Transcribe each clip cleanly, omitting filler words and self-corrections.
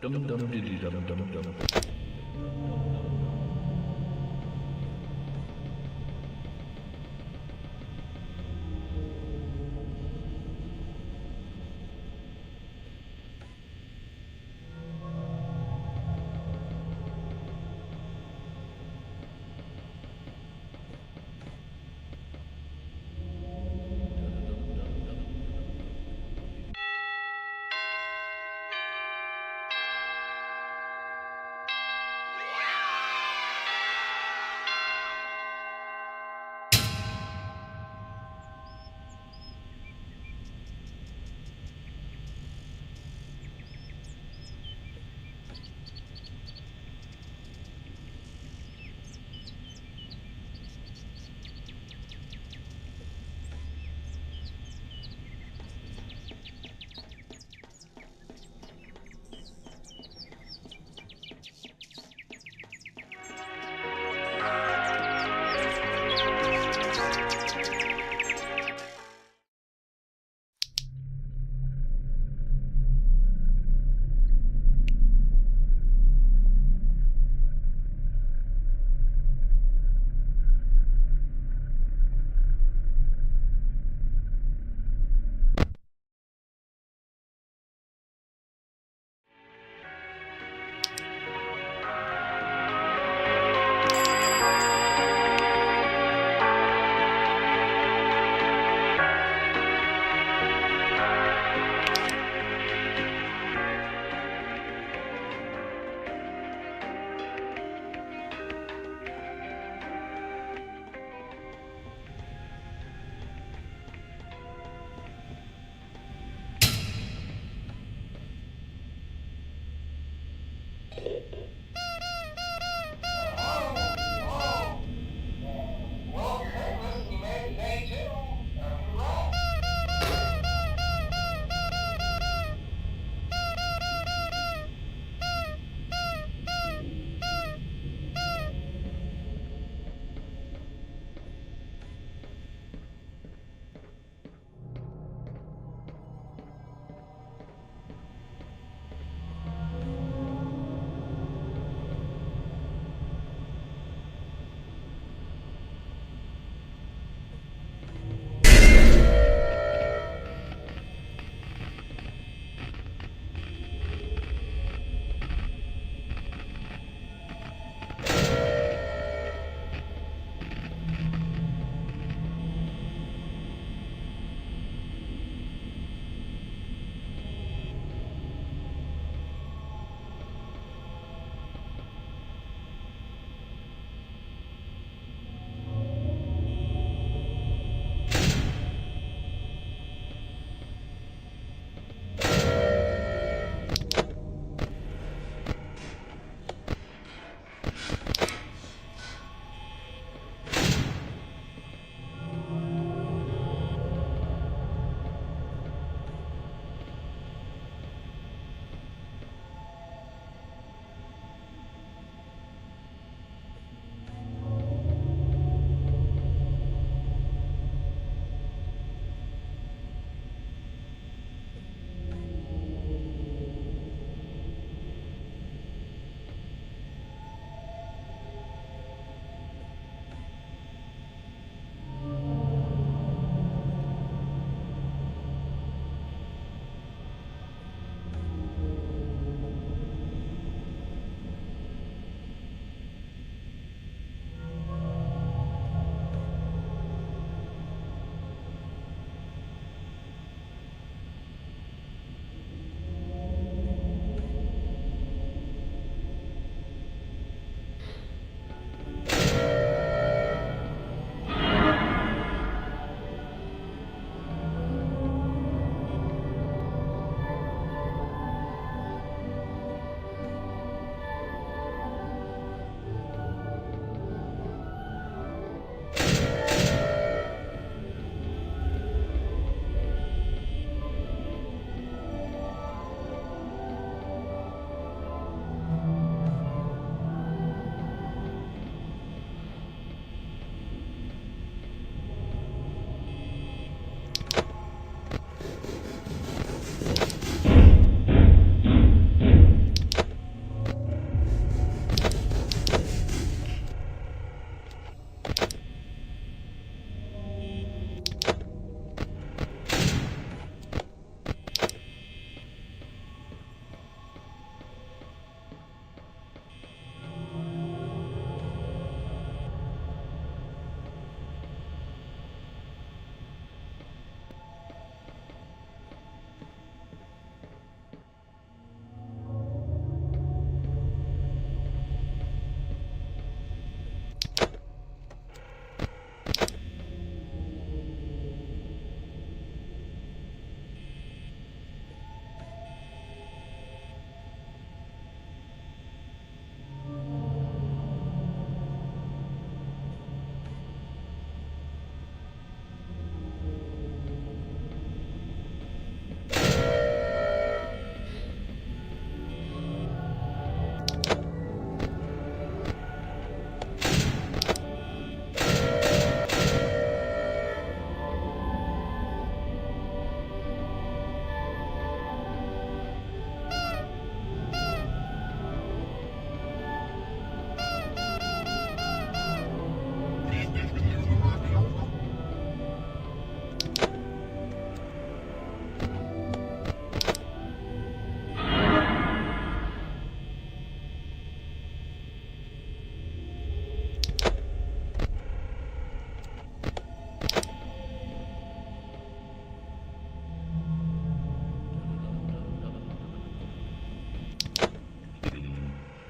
Dum dum diddy dum dum dum.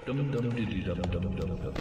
Dum dum diddy dum dum dum dum.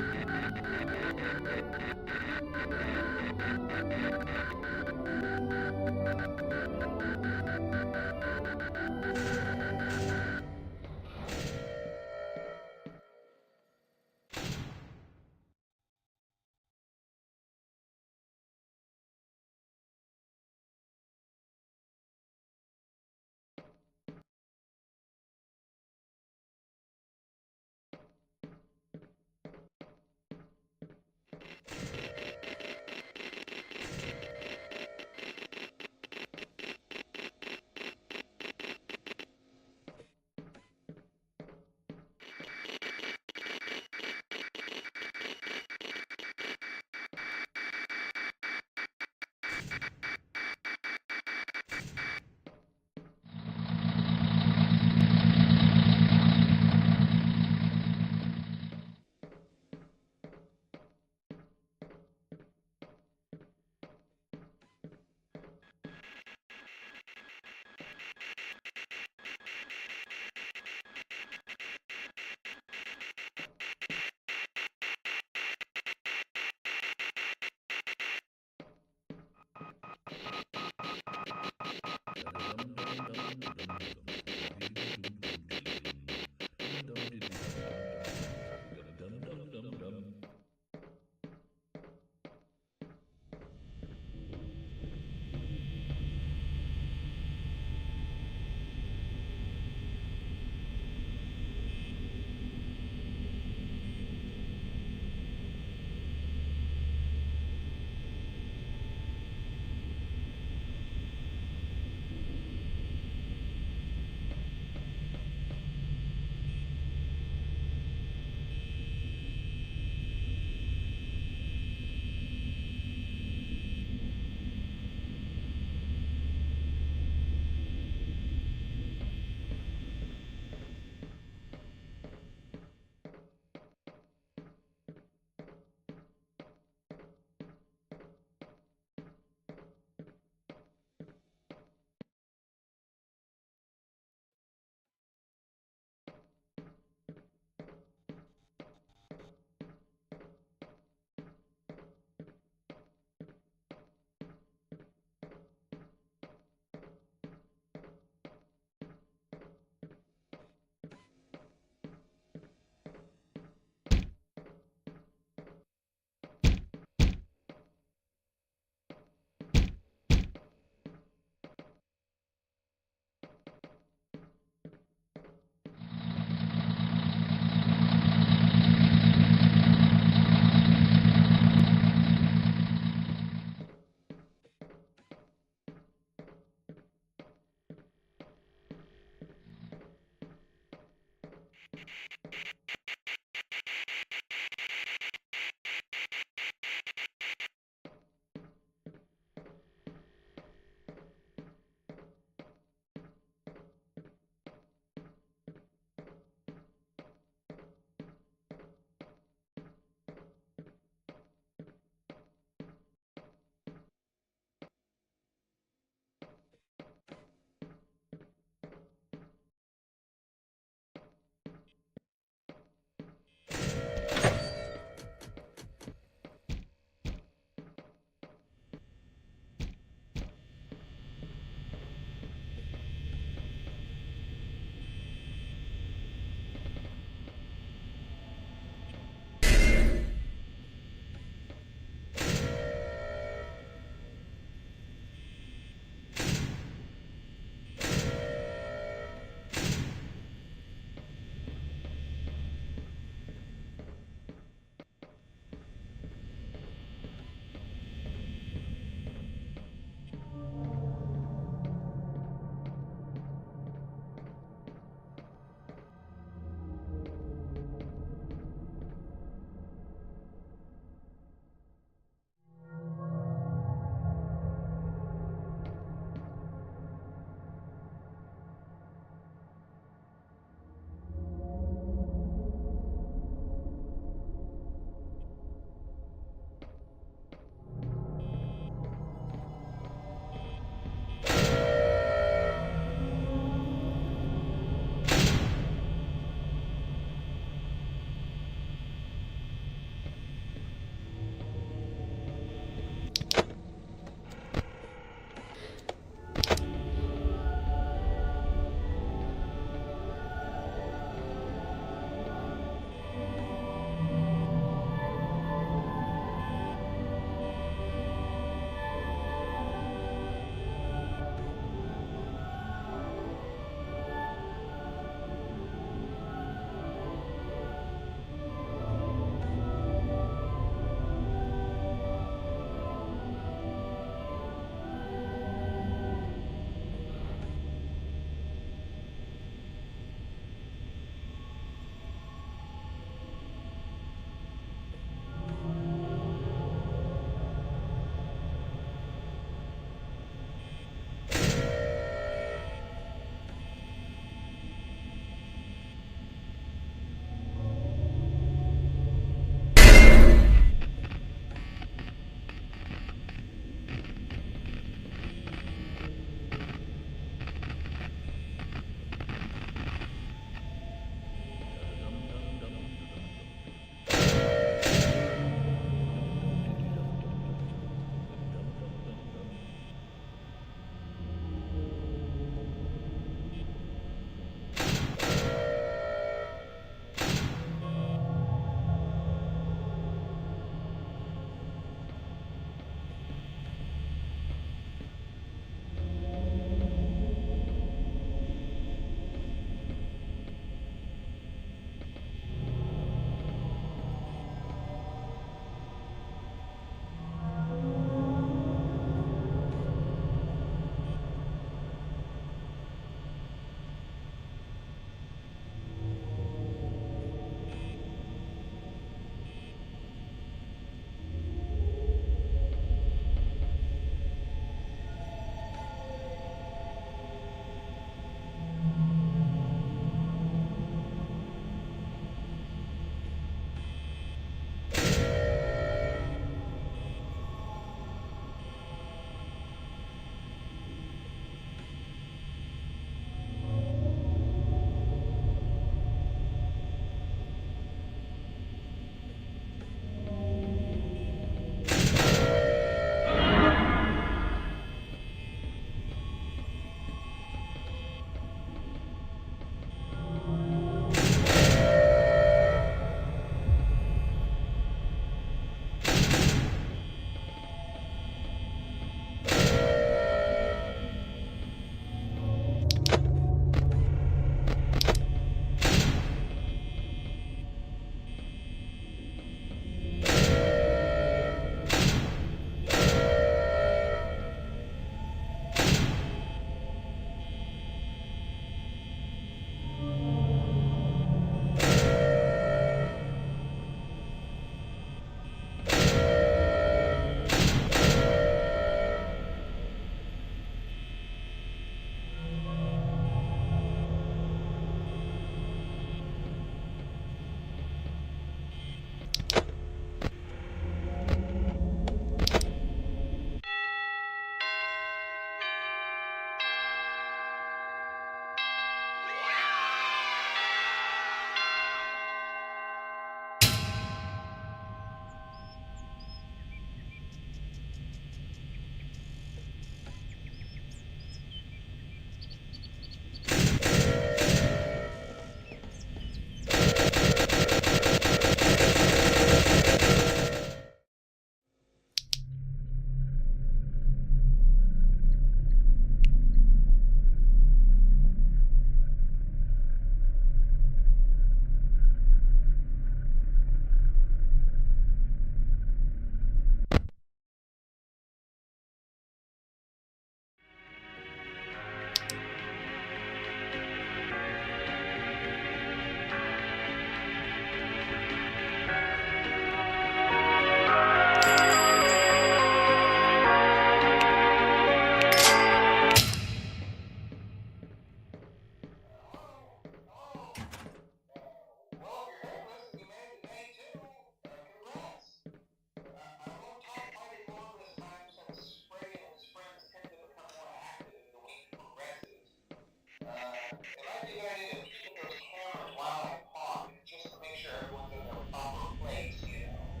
It might be a good idea to peek at those cameras while I talk, just to make sure everyone's in their proper place, you know.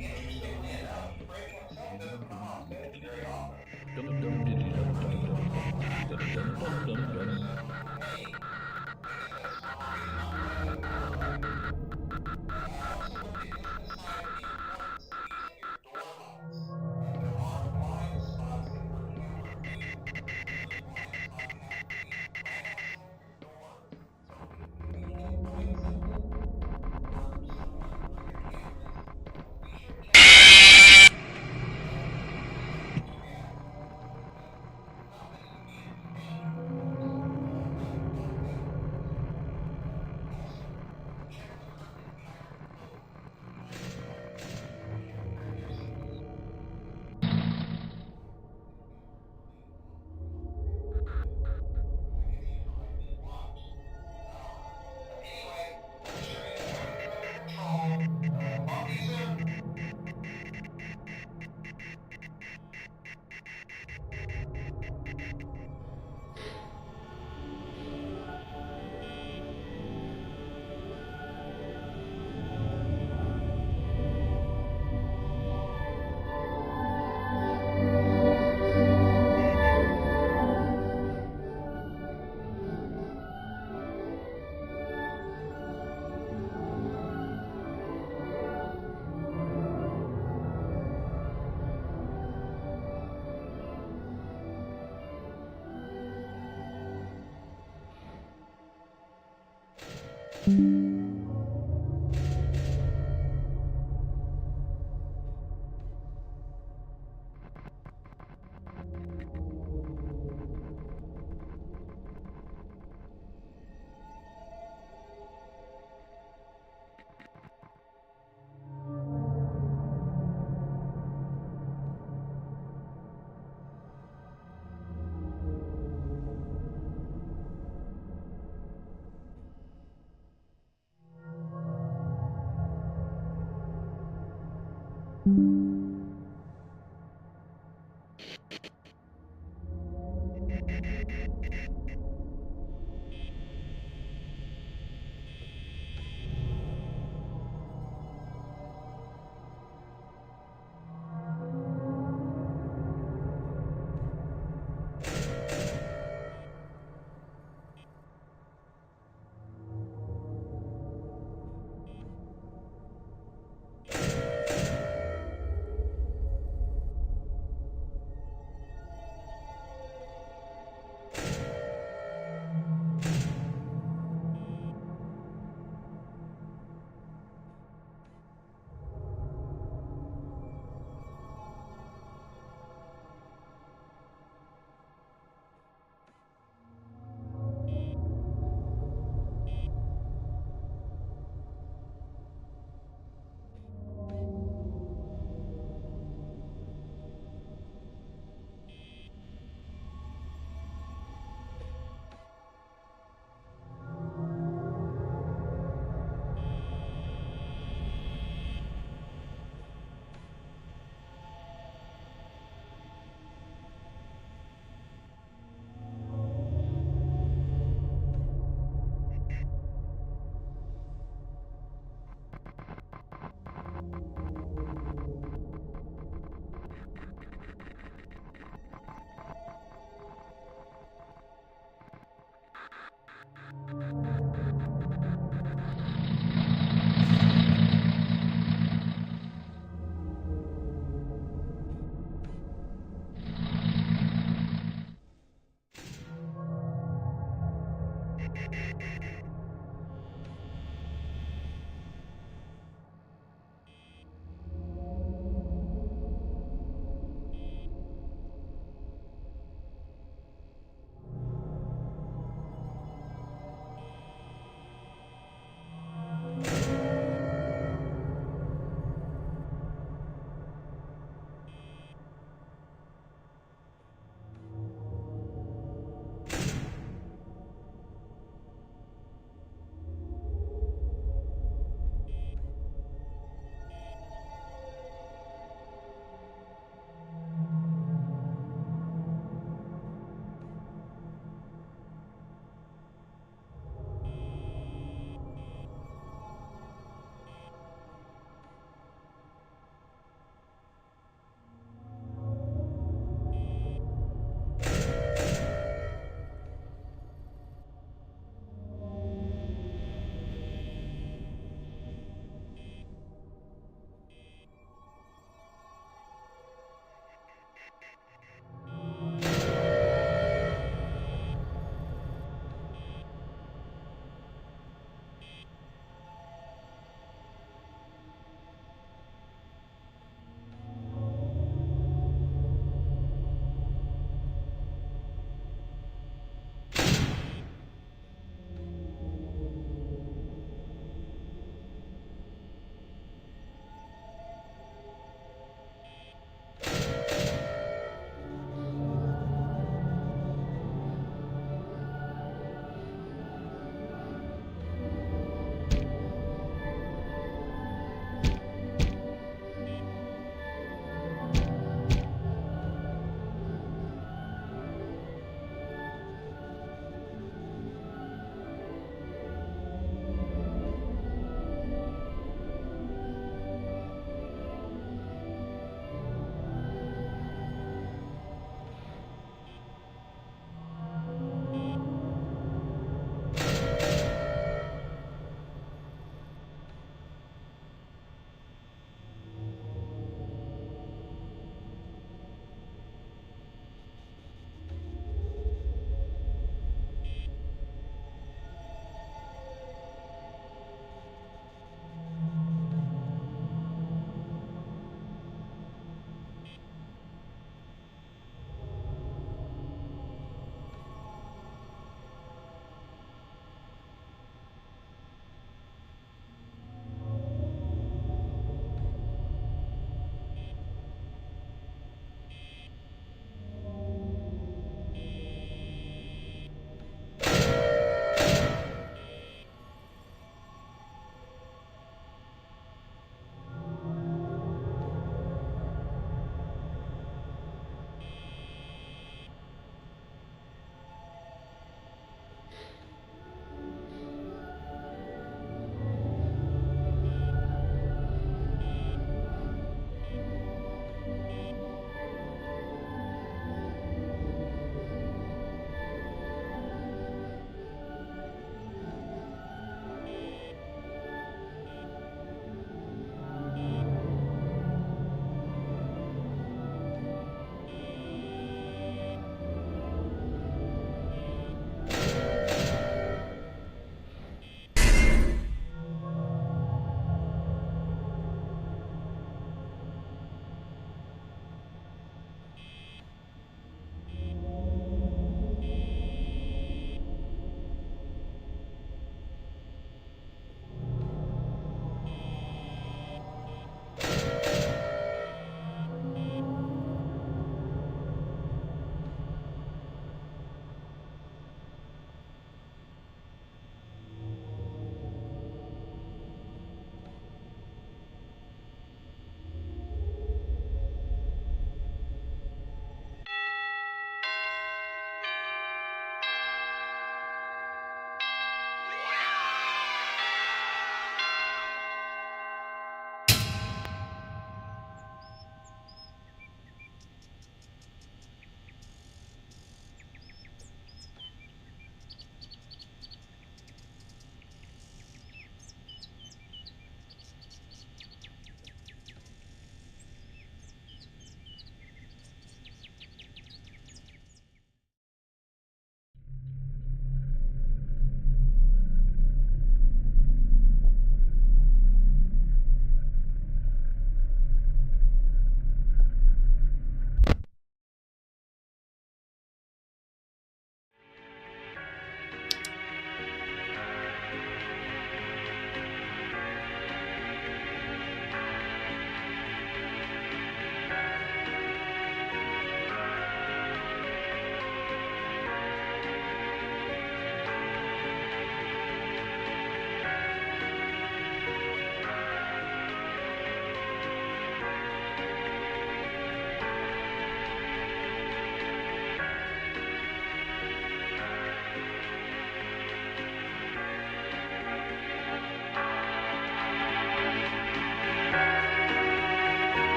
Interestingly enough, Freddie himself doesn't come on stage very often. Dum dum diddy dum dum dum dum dum dum dum dum. So, hey, I guess that's normally not bad. I also want you to emphasize the importance of using your door lights. There are blind spots that your camera faces, and those blind spots happen to be right outside your door. So if you can't quite see them, or someone on your cameras, be sure to check them out. Yeah, not many theaters have cameras like that. Also, check the curtain pattern code. Anyway, I'm sure you have everything under control. Talk to you soon.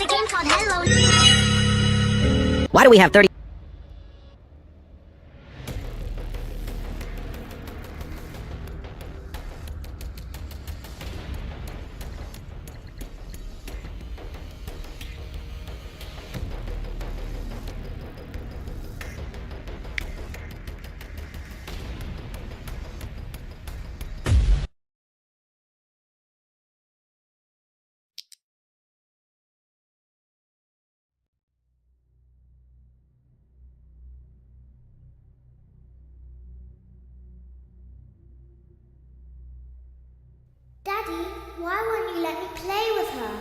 a game called Hello. Why do we have 30? Daddy, why won't you let me play with her?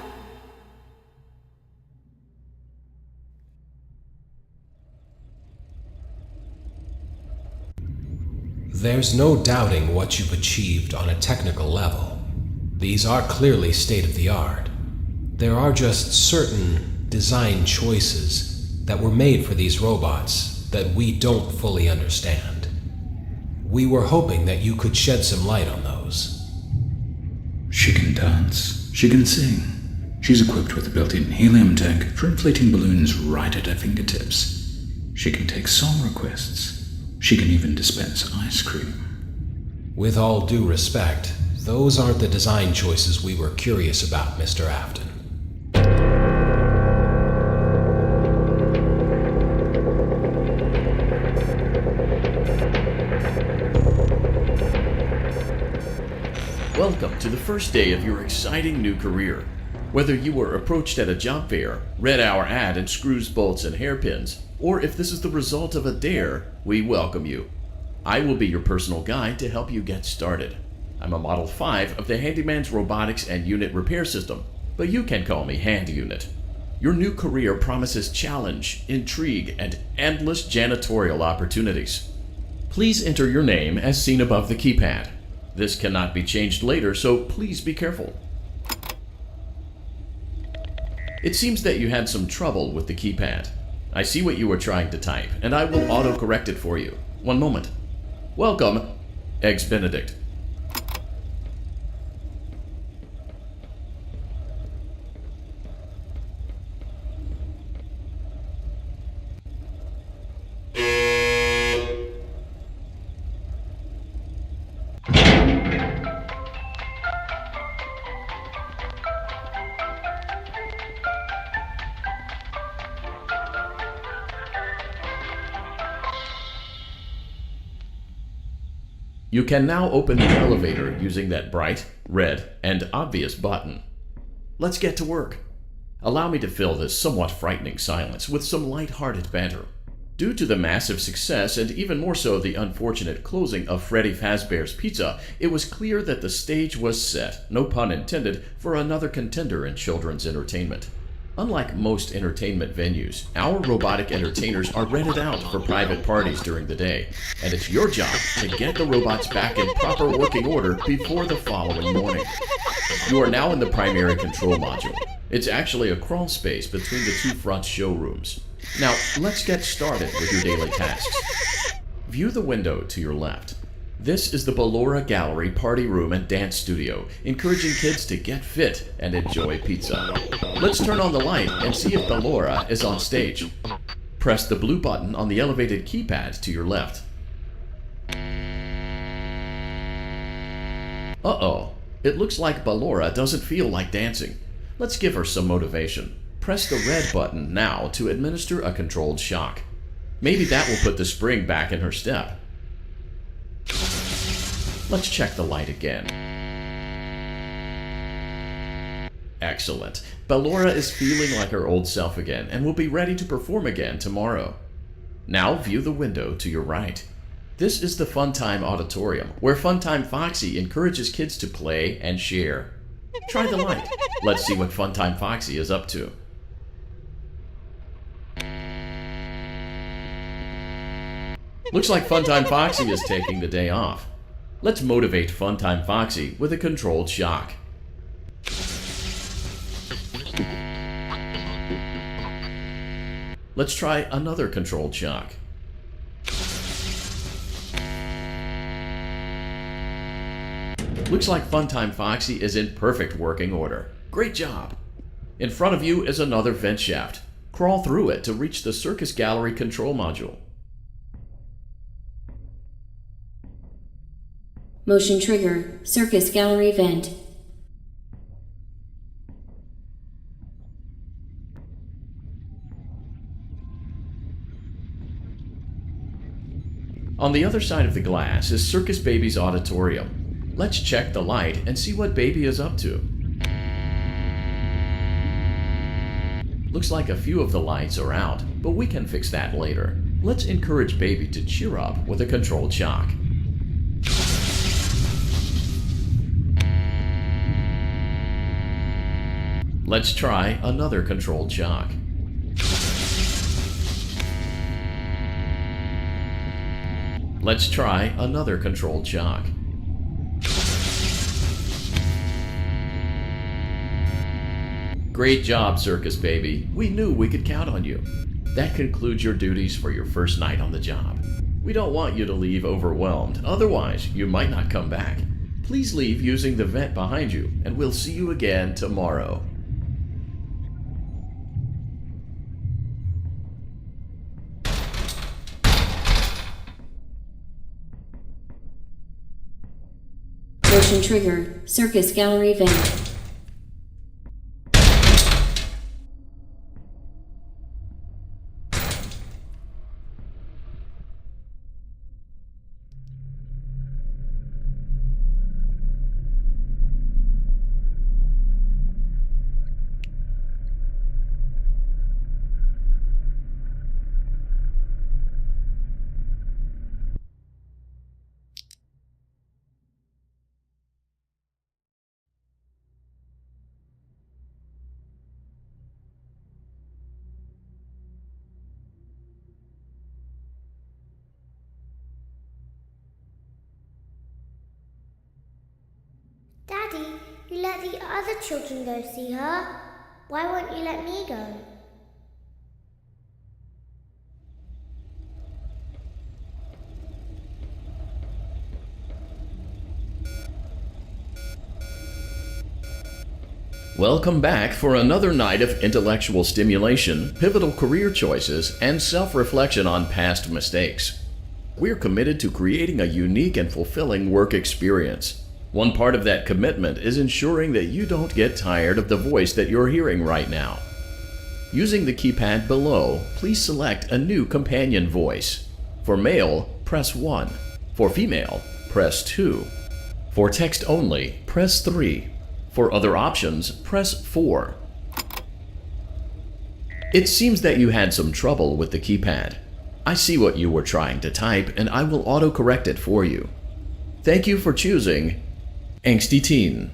There's no doubting what you've achieved on a technical level. These are clearly state-of-the-art. There are just certain design choices that were made for these robots that we don't fully understand. We were hoping that you could shed some light on those. She can dance. She can sing. She's equipped with a built-in helium tank for inflating balloons right at her fingertips. She can take song requests. She can even dispense ice cream. With all due respect, those aren't the design choices we were curious about, Mr. Afton. Welcome to the first day of your exciting new career. Whether you were approached at a job fair, read our ad in screws, bolts, and hairpins, or if this is the result of a dare, we welcome you. I will be your personal guide to help you get started. I'm a Model 5 of the Handyman's Robotics and Unit Repair System, but you can call me Hand Unit. Your new career promises challenge, intrigue, and endless janitorial opportunities. Please enter your name as seen above the keypad. This cannot be changed later, so please be careful. It seems that you had some trouble with the keypad. I see what you were trying to type, and I will auto-correct it for you. One moment. Welcome, Eggs Benedict. You can now open the elevator using that bright, red, and obvious button. Let's get to work. Allow me to fill this somewhat frightening silence with some light-hearted banter. Due to the massive success, and even more so the unfortunate closing of Freddy Fazbear's Pizza, it was clear that the stage was set, no pun intended, for another contender in children's entertainment. Unlike most entertainment venues, our robotic entertainers are rented out for private parties during the day, and it's your job to get the robots back in proper working order before the following morning. You are now in the primary control module. It's actually a crawl space between the two front showrooms. Now, let's get started with your daily tasks. View the window to your left. This is the Ballora Gallery Party Room and Dance Studio, encouraging kids to get fit and enjoy pizza. Let's turn on the light and see if Ballora is on stage. Press the blue button on the elevated keypad to your left. Uh-oh, it looks like Ballora doesn't feel like dancing. Let's give her some motivation. Press the red button now to administer a controlled shock. Maybe that will put the spring back in her step. Let's check the light again. Excellent. Ballora is feeling like her old self again and will be ready to perform again tomorrow. Now view the window to your right. This is the Funtime Auditorium, where Funtime Foxy encourages kids to play and share. Try the light. Let's see what Funtime Foxy is up to. Looks like Funtime Foxy is taking the day off. Let's motivate Funtime Foxy with a controlled shock. Let's try another controlled shock. Looks like Funtime Foxy is in perfect working order. Great job! In front of you is another vent shaft. Crawl through it to reach the circus gallery control module. Motion trigger, circus gallery vent. On the other side of the glass is Circus Baby's auditorium. Let's check the light and see what Baby is up to. Looks like a few of the lights are out, but we can fix that later. Let's encourage Baby to cheer up with a controlled shock. Let's try another controlled shock. Let's try another controlled shock. Great job, Circus Baby. We knew we could count on you. That concludes your duties for your first night on the job. We don't want you to leave overwhelmed, otherwise you might not come back. Please leave using the vent behind you, and we'll see you again tomorrow. Motion trigger, circus gallery vent. Daddy, you let the other children go see her. Why won't you let me go? Welcome back for another night of intellectual stimulation, pivotal career choices, and self-reflection on past mistakes. We're committed to creating a unique and fulfilling work experience. One part of that commitment is ensuring that you don't get tired of the voice that you're hearing right now. Using the keypad below, please select a new companion voice. For male, press 1. For female, press 2. For text only, press 3. For other options, press 4. It seems that you had some trouble with the keypad. I see what you were trying to type, and I will auto-correct it for you. Thank you for choosing Angsty Teen.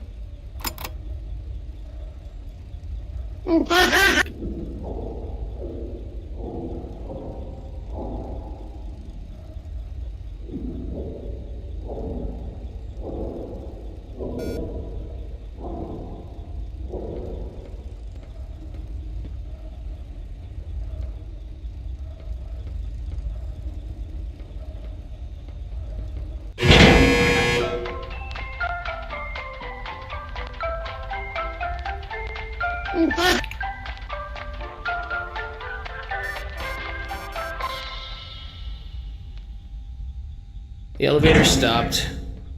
The elevator stopped.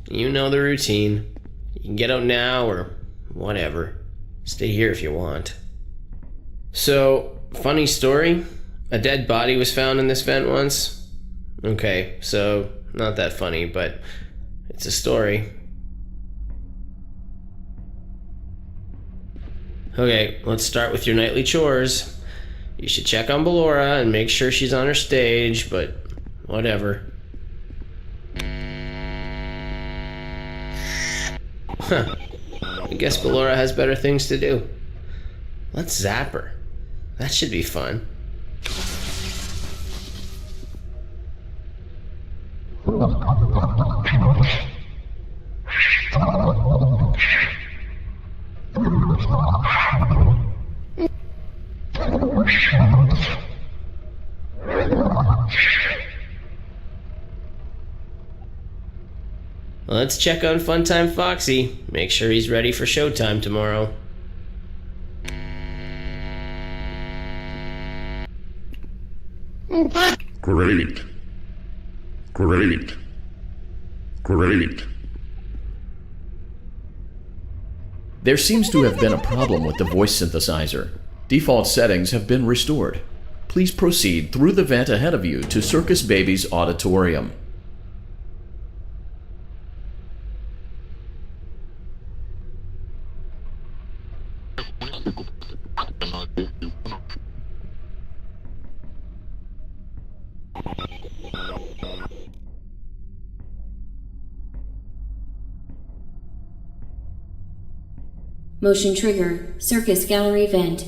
You know the routine. You can get out now or whatever. Stay here if you want. So, funny story. A dead body was found in this vent once. Okay, so not that funny, but it's a story. Okay, let's start with your nightly chores. You should check on Ballora and make sure she's on her stage, but whatever. Huh. I guess Ballora has better things to do. Let's zap her. That should be fun. Let's check on Funtime Foxy. Make sure he's ready for showtime tomorrow. Great. Great. Great. There seems to have been a problem with the voice synthesizer. Default settings have been restored. Please proceed through the vent ahead of you to Circus Baby's auditorium. Motion trigger, circus gallery vent.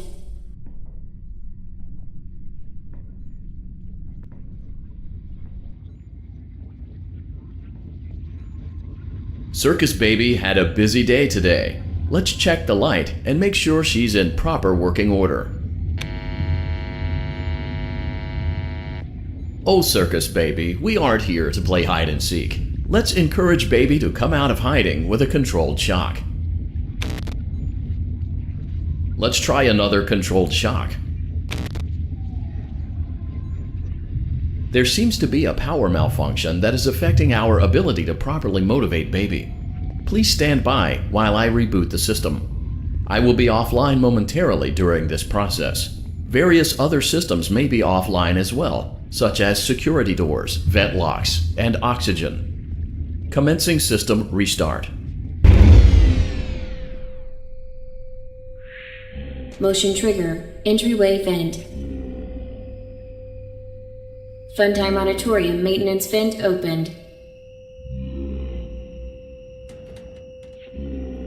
Circus Baby had a busy day today. Let's check the light and make sure she's in proper working order. Oh, Circus Baby, we aren't here to play hide and seek. Let's encourage Baby to come out of hiding with a controlled shock. Let's try another controlled shock. There seems to be a power malfunction that is affecting our ability to properly motivate Baby. Please stand by while I reboot the system. I will be offline momentarily during this process. Various other systems may be offline as well, such as security doors, vent locks, and oxygen. Commencing system restart. Motion trigger, entryway vent. Funtime Auditorium maintenance vent opened.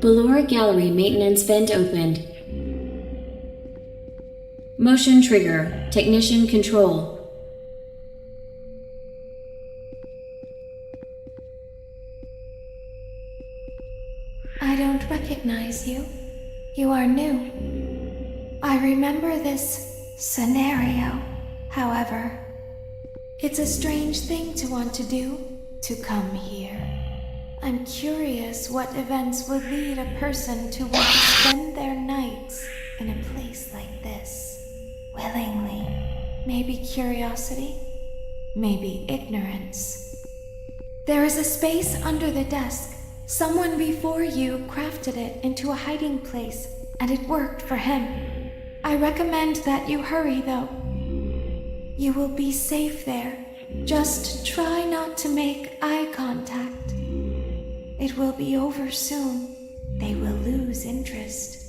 Ballora Gallery maintenance vent opened. Motion trigger, technician control. I don't recognize you. You are new. I remember this scenario, however. It's a strange thing to want to do, to come here. I'm curious what events would lead a person to want to spend their nights in a place like this, willingly. Maybe curiosity, maybe ignorance. There is a space under the desk. Someone before you crafted it into a hiding place, and it worked for him. I recommend that you hurry, though. You will be safe there. Just try not to make eye contact. It will be over soon. They will lose interest.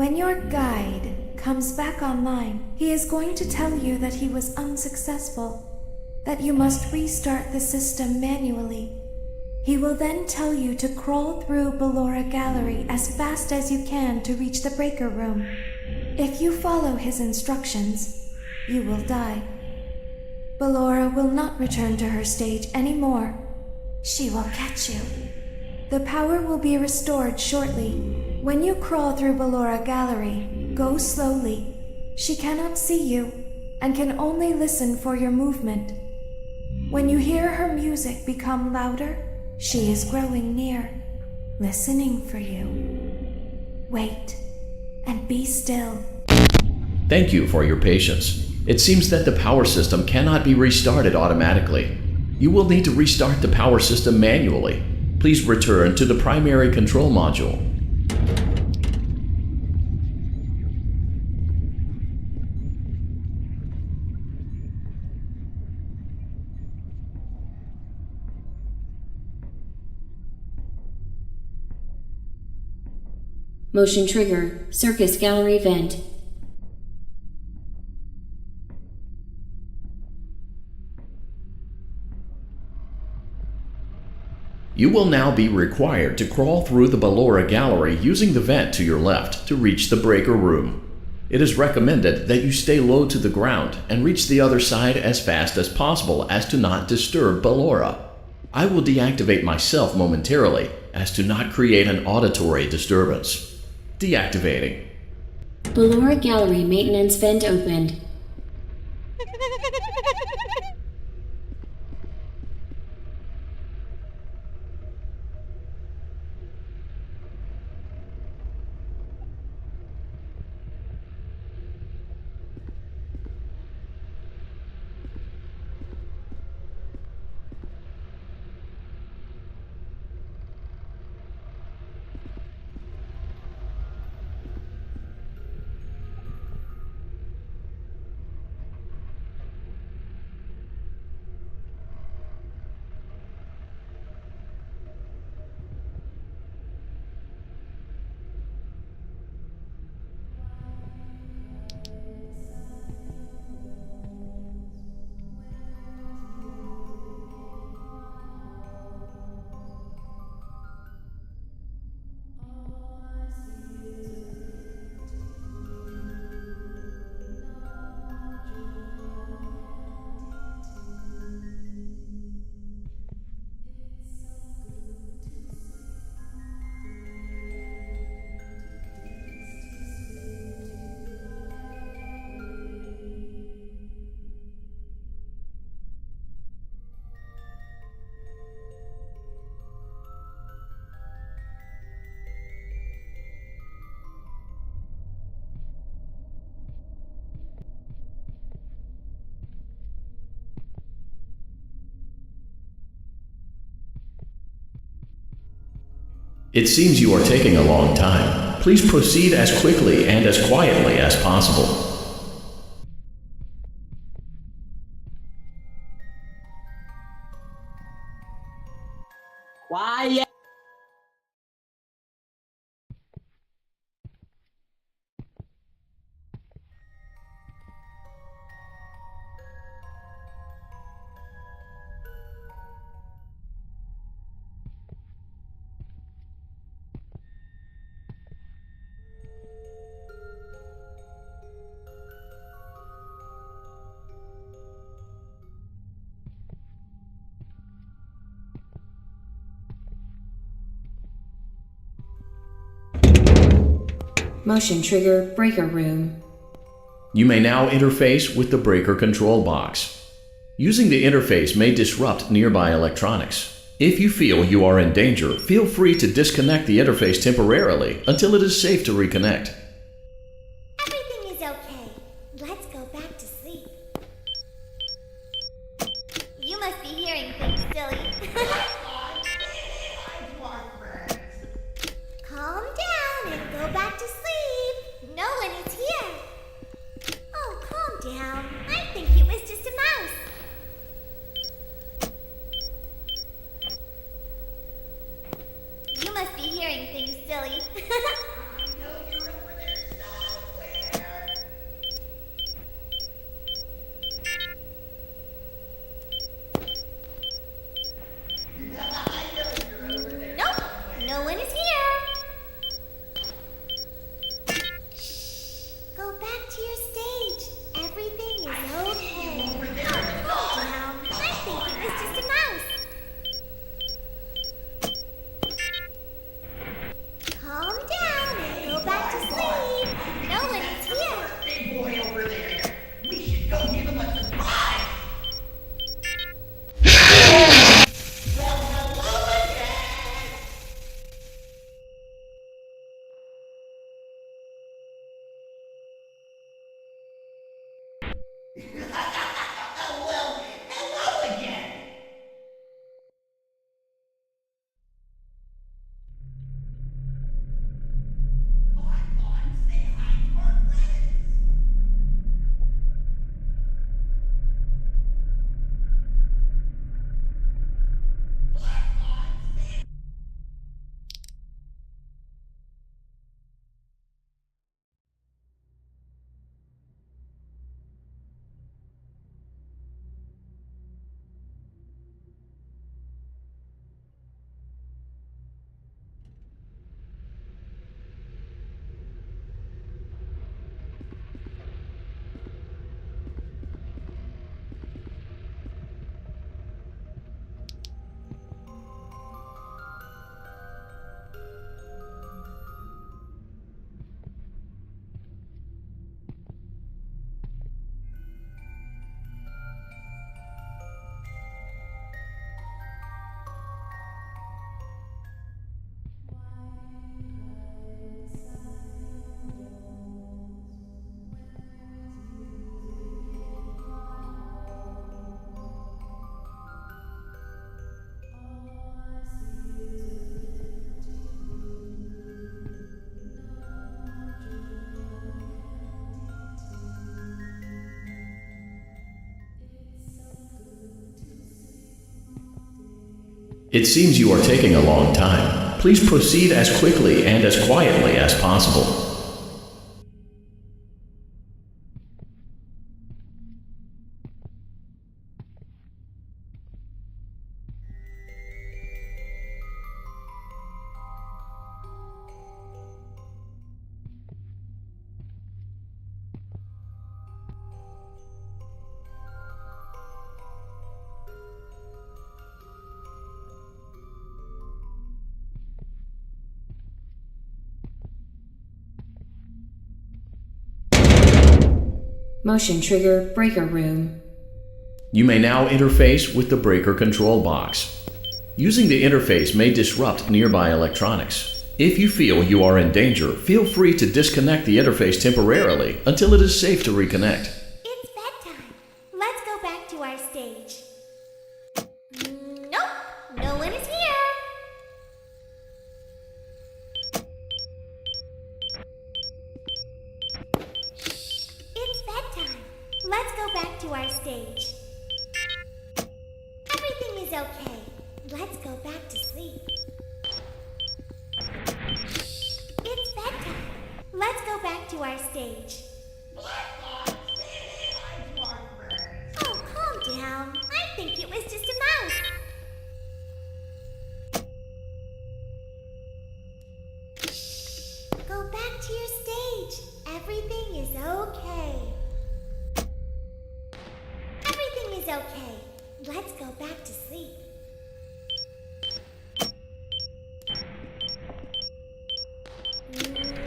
When your guide comes back online, he is going to tell you that he was unsuccessful, that you must restart the system manually. He will then tell you to crawl through Ballora Gallery as fast as you can to reach the breaker room. If you follow his instructions, you will die. Ballora will not return to her stage anymore. She will catch you. The power will be restored shortly. When you crawl through Ballora Gallery, go slowly. She cannot see you and can only listen for your movement. When you hear her music become louder, she is growing near, listening for you. Wait and be still. Thank you for your patience. It seems that the power system cannot be restarted automatically. You will need to restart the power system manually. Please return to the primary control module. Motion trigger, circus gallery vent. You will now be required to crawl through the Ballora Gallery using the vent to your left to reach the breaker room. It is recommended that you stay low to the ground and reach the other side as fast as possible as to not disturb Ballora. I will deactivate myself momentarily as to not create an auditory disturbance. Deactivating. Ballora Gallery maintenance vent opened. It seems you are taking a long time. Please proceed as quickly and as quietly as possible. Quiet. Motion trigger, breaker room. You may now interface with the breaker control box. Using the interface may disrupt nearby electronics. If you feel you are in danger, feel free to disconnect the interface temporarily until it is safe to reconnect. Everything is okay. Let's go back to sleep. You must be hearing things, silly. Calm down and go back to sleep. No one is here. Oh, calm down. I think it was just a mouse. You must be hearing things, silly. I know you're over Well, hello again. Bonbon, say hi to our friends. Bonbon, say It seems you are taking a long time. Please proceed as quickly and as quietly as possible. Motion trigger breaker room. You may now interface with the breaker control box. Using the interface may disrupt nearby electronics. If you feel you are in danger, feel free to disconnect the interface temporarily until it is safe to reconnect. It's bedtime. Let's go back to our stage. Nope, no one is here. It's bedtime. Let's go back to our stage. Everything is okay. Let's go back to sleep. It's bedtime. Let's go back to our stage. Bonbon, say hi to our friends. Oh, calm down. I think it was just a mouse. Go back to your stage. Everything is okay. Everything is okay. Let's go back to sleep.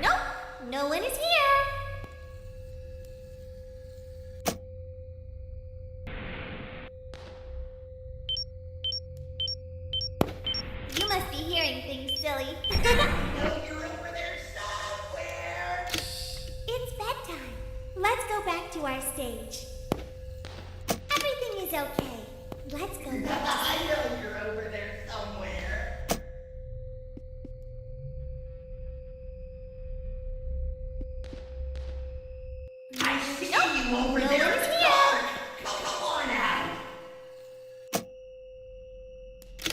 Nope, no one is here. You must be hearing things, silly. No, you're over there somewhere. It's bedtime. Let's go back to our stage. Everything is okay. Let's go back to I know you're over there somewhere. I see you over no there one in is the here. dark. Come on out.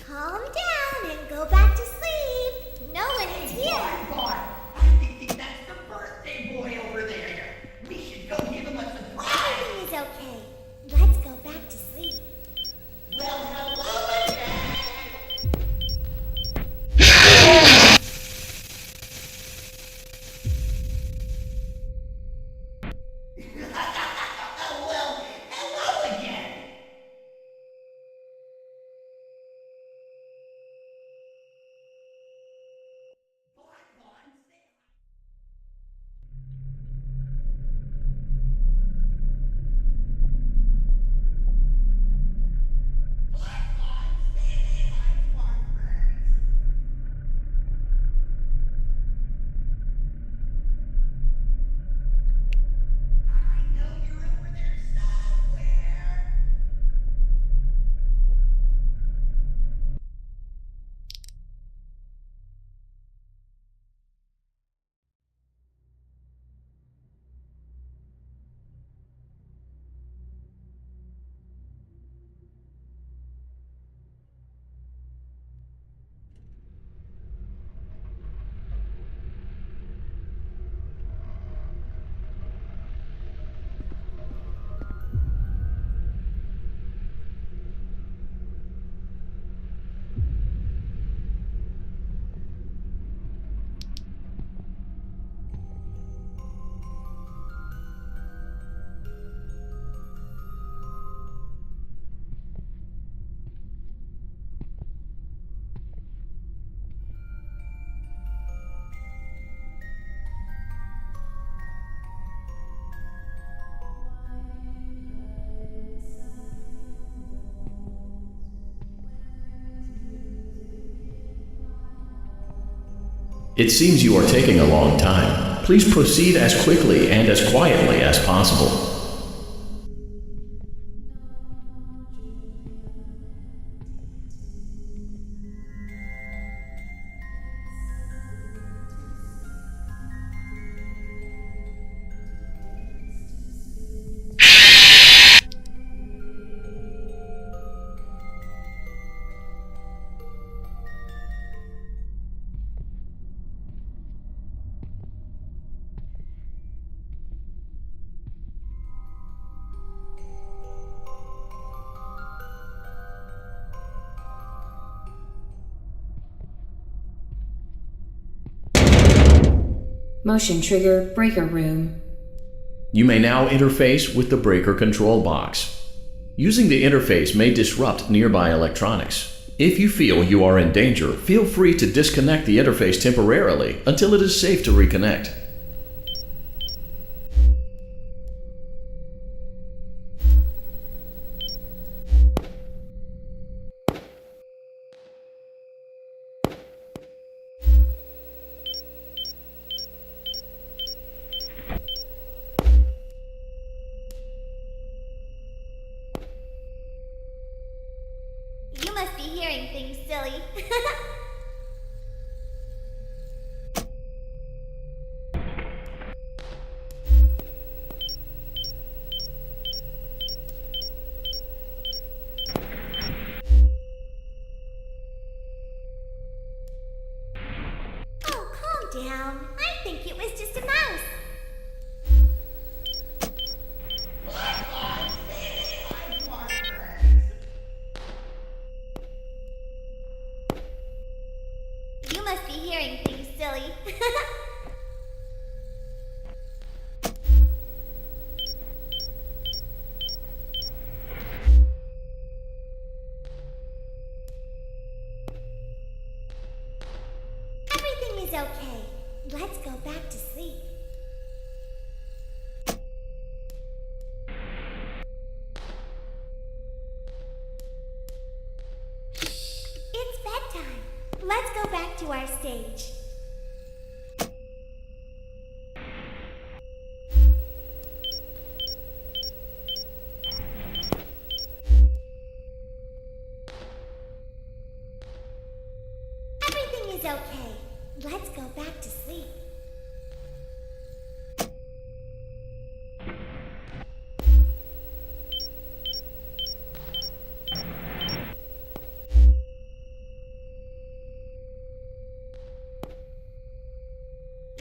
Calm down and go back to sleep. No one is here. Bonbon, I think that's the birthday boy over there. We should go give him a surprise. Everything is okay. Let's go back to sleep. Well, hello again. Well, hello again. Bonbon, say hi. It seems you are taking a long time. Please proceed as quickly and as quietly as possible. Motion trigger breaker room. You may now interface with the breaker control box. Using the interface may disrupt nearby electronics. If you feel you are in danger, feel free to disconnect the interface temporarily until it is safe to reconnect. You must be hearing things, silly. Oh, calm down. I think it was just a mouse. You must be hearing things, silly. Everything is okay. Let's go back to sleep. It's bedtime. Let's go back to our stage. Everything is okay. Let's go back to sleep.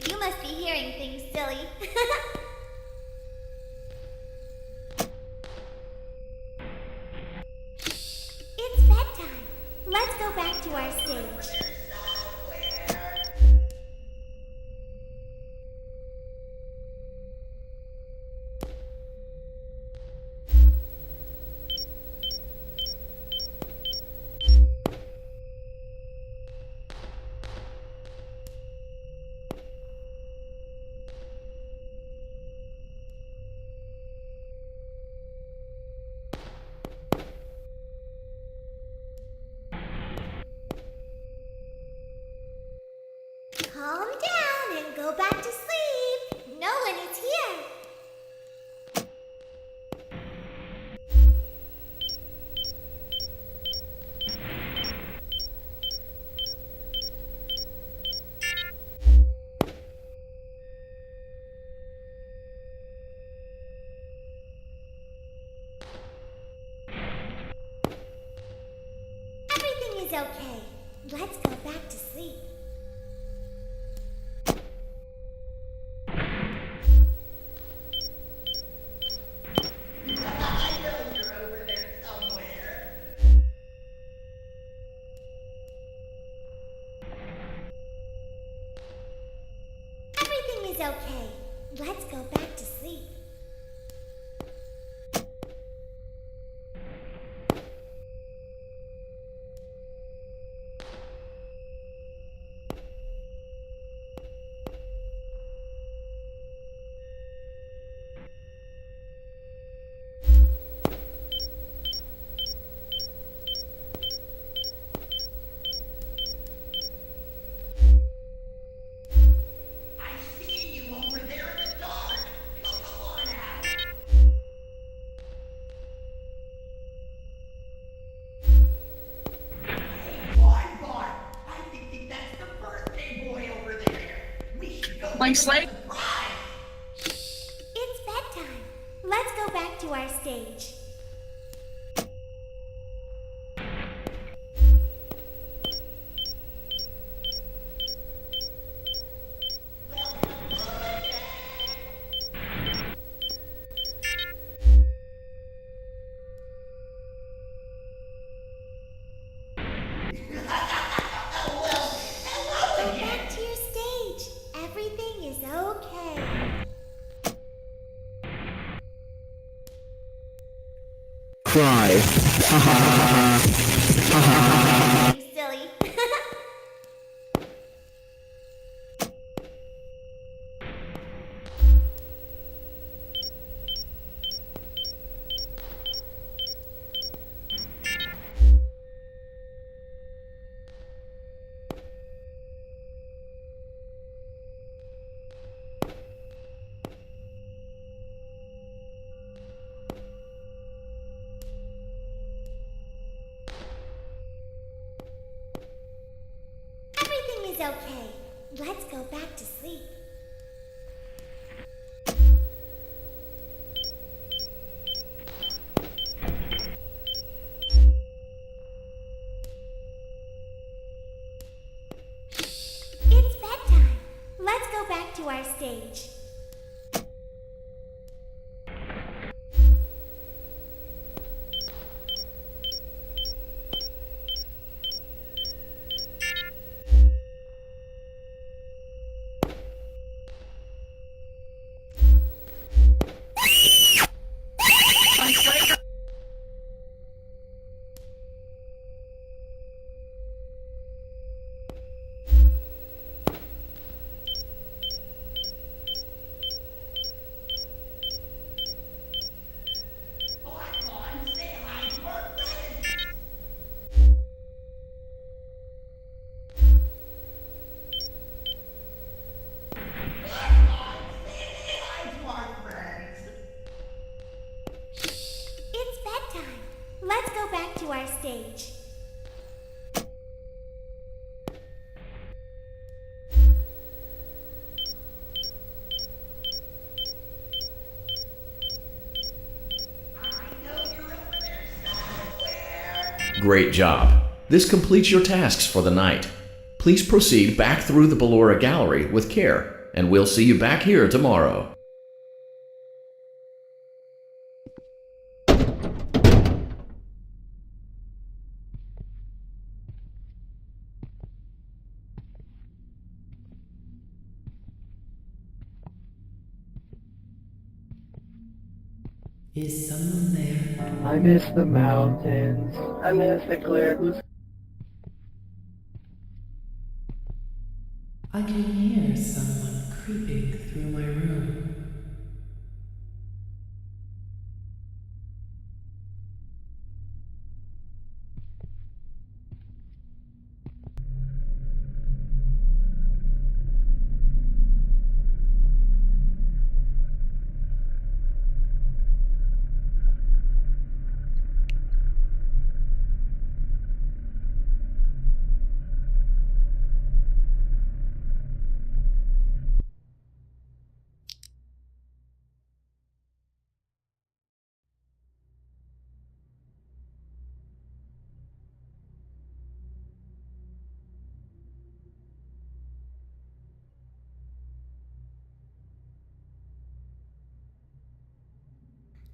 You must be hearing things, silly. It's bedtime. Let's go back to our stage. Calm down and go back to sleep. No one is here. Everything is okay. Let's go back to sleep. Everything is okay. Let's go back to sleep. It's bedtime. Let's go back to our stage. Go back to your stage. Everything is okay. Cry. Ha ha ha ha. Silly. Everything is okay. Let's go back to sleep. It's bedtime. Let's go back to our stage. It's bedtime. Let's go back to our stage. Great job. This completes your tasks for the night. Please proceed back through the Ballora Gallery with care, and we'll see you back here tomorrow. Is someone there? I miss the mountains. I miss the clear blue. I can hear someone creeping through my room.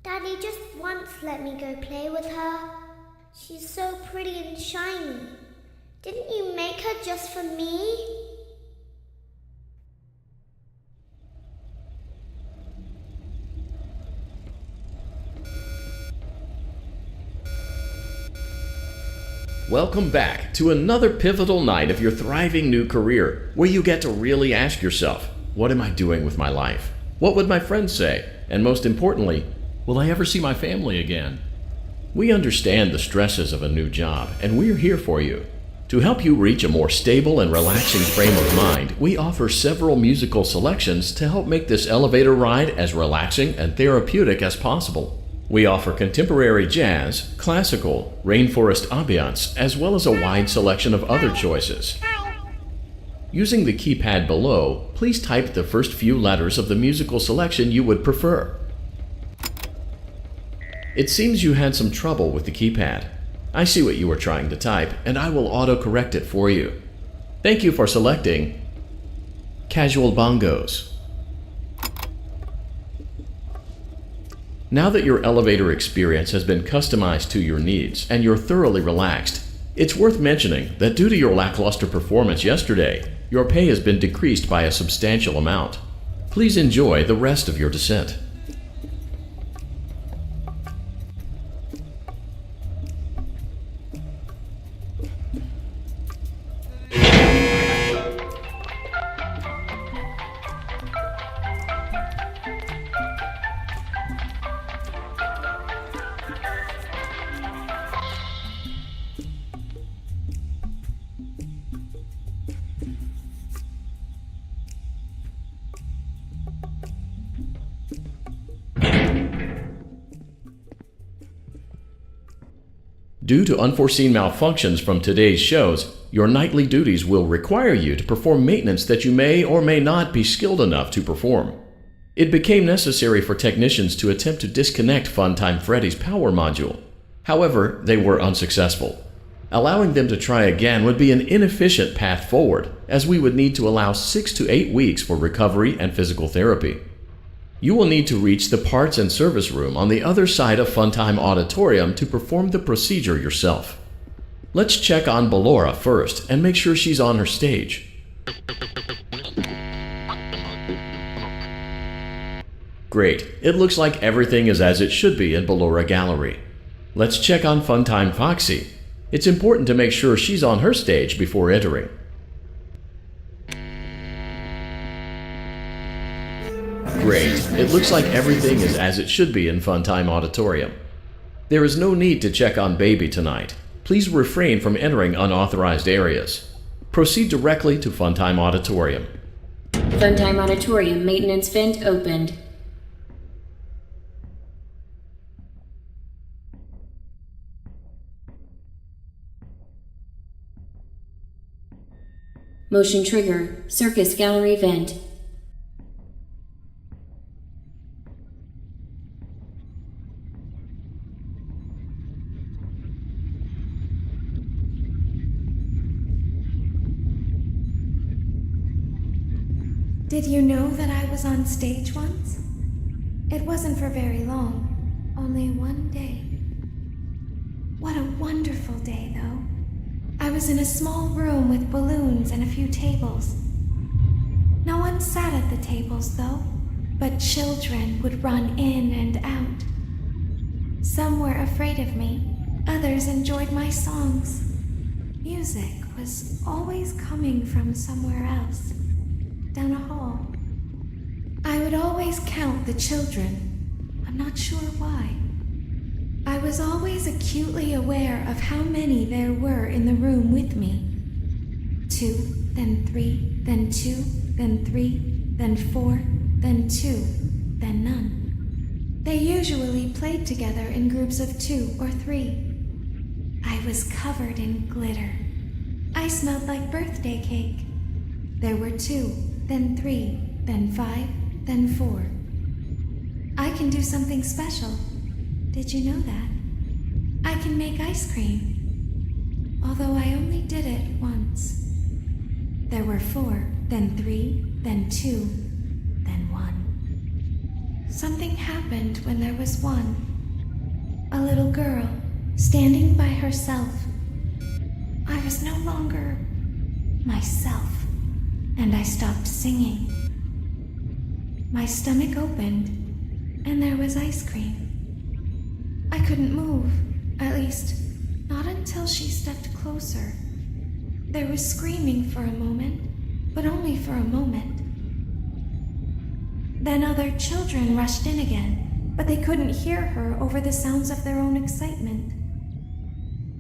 Daddy just once let me go play with her. She's so pretty and shiny. Didn't you make her just for me? Welcome back to another pivotal night of your thriving new career, where you get to really ask yourself, what am I doing with my life? What would my friends say? And most importantly, will I ever see my family again? We understand the stresses of a new job, and we're here for you. To help you reach a more stable and relaxing frame of mind, we offer several musical selections to help make this elevator ride as relaxing and therapeutic as possible. We offer contemporary jazz, classical, rainforest ambiance, as well as a wide selection of other choices. Using the keypad below, please type the first few letters of the musical selection you would prefer. It seems you had some trouble with the keypad. I see what you were trying to type, and I will auto-correct it for you. Thank you for selecting Casual Bongos. Now that your elevator experience has been customized to your needs and you're thoroughly relaxed, it's worth mentioning that due to your lackluster performance yesterday, your pay has been decreased by a substantial amount. Please enjoy the rest of your descent. Due to unforeseen malfunctions from today's shows, your nightly duties will require you to perform maintenance that you may or may not be skilled enough to perform. It became necessary for technicians to attempt to disconnect Funtime Freddy's power module. However, they were unsuccessful. Allowing them to try again would be an inefficient path forward, as we would need to allow 6 to 8 weeks for recovery and physical therapy. You will need to reach the parts and service room on the other side of Funtime Auditorium to perform the procedure yourself. Let's check on Ballora first and make sure she's on her stage. Great, it looks like everything is as it should be in Ballora Gallery. Let's check on Funtime Foxy. It's important to make sure she's on her stage before entering. Great. It looks like everything is as it should be in Funtime Auditorium. There is no need to check on Baby tonight. Please refrain from entering unauthorized areas. Proceed directly to Funtime Auditorium. Funtime Auditorium maintenance vent opened. Motion trigger, Circus Gallery vent. Did you know that I was on stage once? It wasn't for very long, only one day. What a wonderful day, though. I was in a small room with balloons and a few tables. No one sat at the tables, though, but children would run in and out. Some were afraid of me, others enjoyed my songs. Music was always coming from somewhere else. Down a hall. I would always count the children. I'm not sure why. I was always acutely aware of how many there were in the room with me. 2, then 3, then 2, then 3, then 4, then 2, then none. They usually played together in groups of 2 or 3. I was covered in glitter. I smelled like birthday cake. There were 2, then 3, then 5, then 4. I can do something special. Did you know that? I can make ice cream. Although I only did it once. There were 4, then 3, then 2, then 1. Something happened when there was 1. A little girl, standing by herself. I was no longer myself. And I stopped singing. My stomach opened, and there was ice cream. I couldn't move, at least, not until she stepped closer. There was screaming for a moment, but only for a moment. Then other children rushed in again, but they couldn't hear her over the sounds of their own excitement.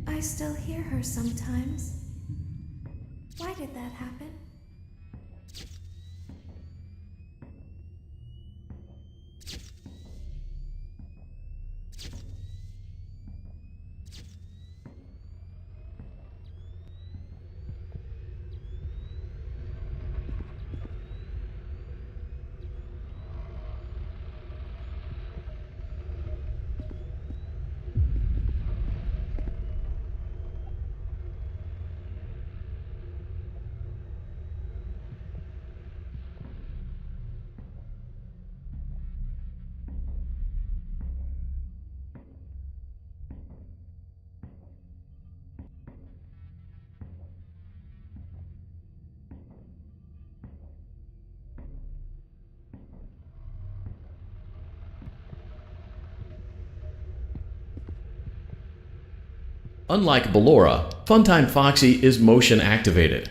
I still hear her sometimes. Why did that happen? Unlike Ballora, Funtime Foxy is motion activated.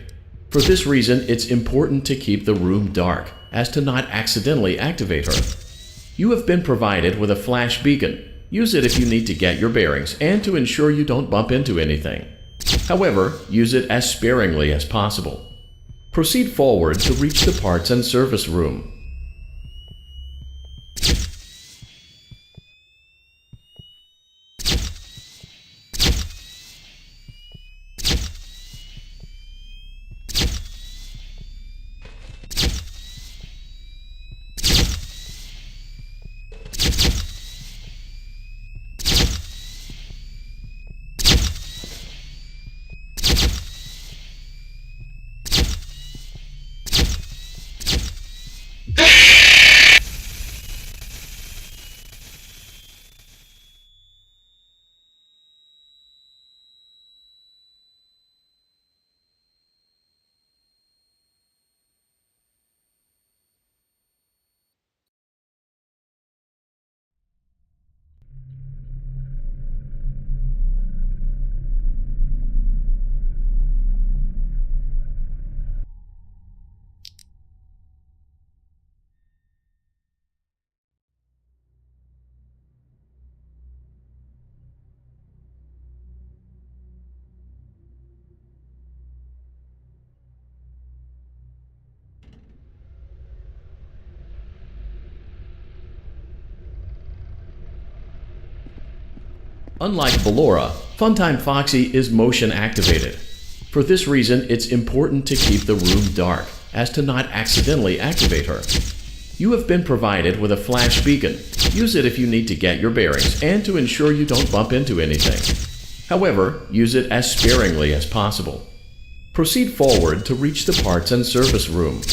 For this reason, it's important to keep the room dark, as to not accidentally activate her. You have been provided with a flash beacon. Use it if you need to get your bearings and to ensure you don't bump into anything. However, use it as sparingly as possible. Proceed forward to reach the parts and service room. Unlike Ballora, Funtime Foxy is motion activated. For this reason, it's important to keep the room dark, as to not accidentally activate her. You have been provided with a flash beacon. Use it if you need to get your bearings and to ensure you don't bump into anything. However, use it as sparingly as possible. Proceed forward to reach the parts and service room.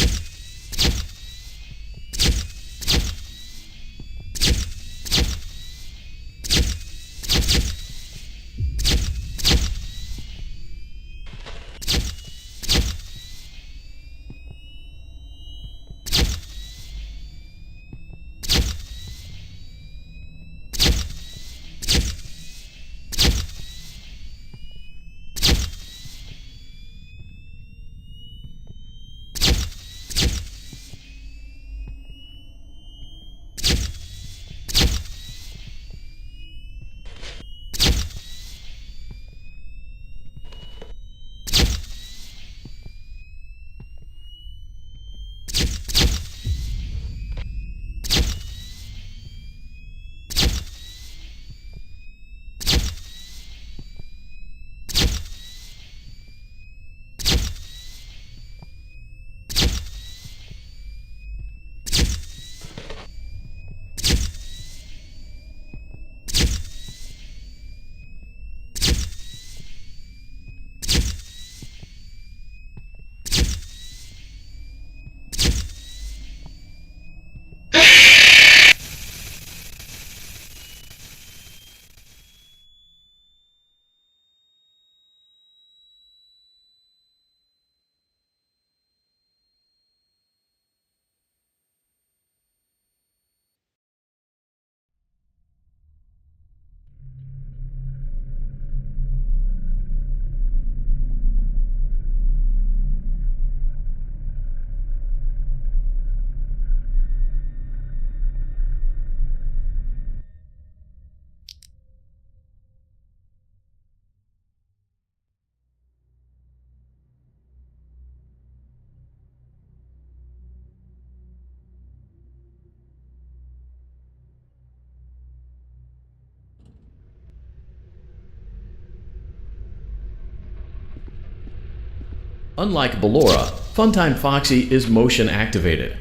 Unlike Ballora, Funtime Foxy is motion activated.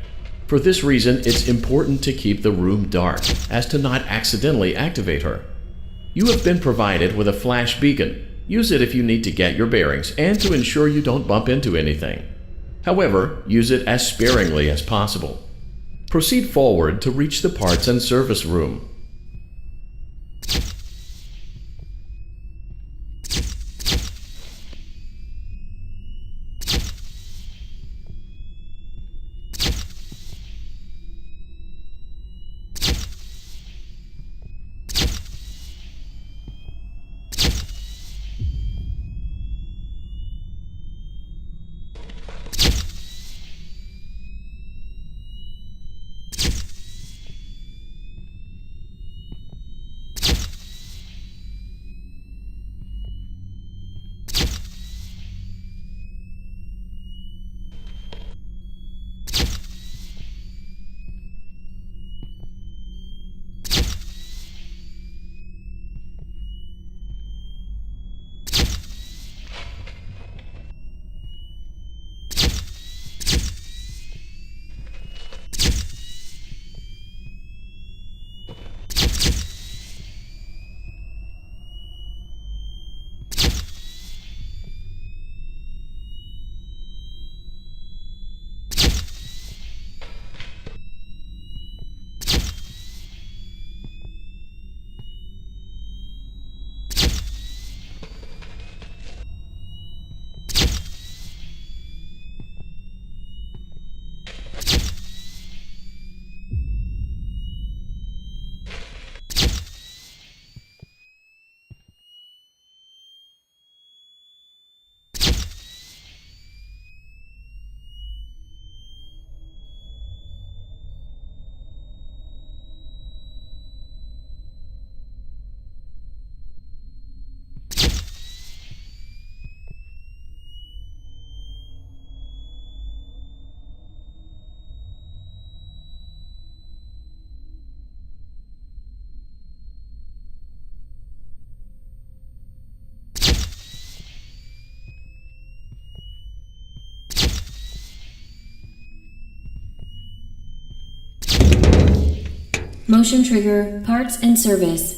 For this reason, it's important to keep the room dark, as to not accidentally activate her. You have been provided with a flash beacon. Use it if you need to get your bearings and to ensure you don't bump into anything. However, use it as sparingly as possible. Proceed forward to reach the parts and service room. Motion trigger, parts and service.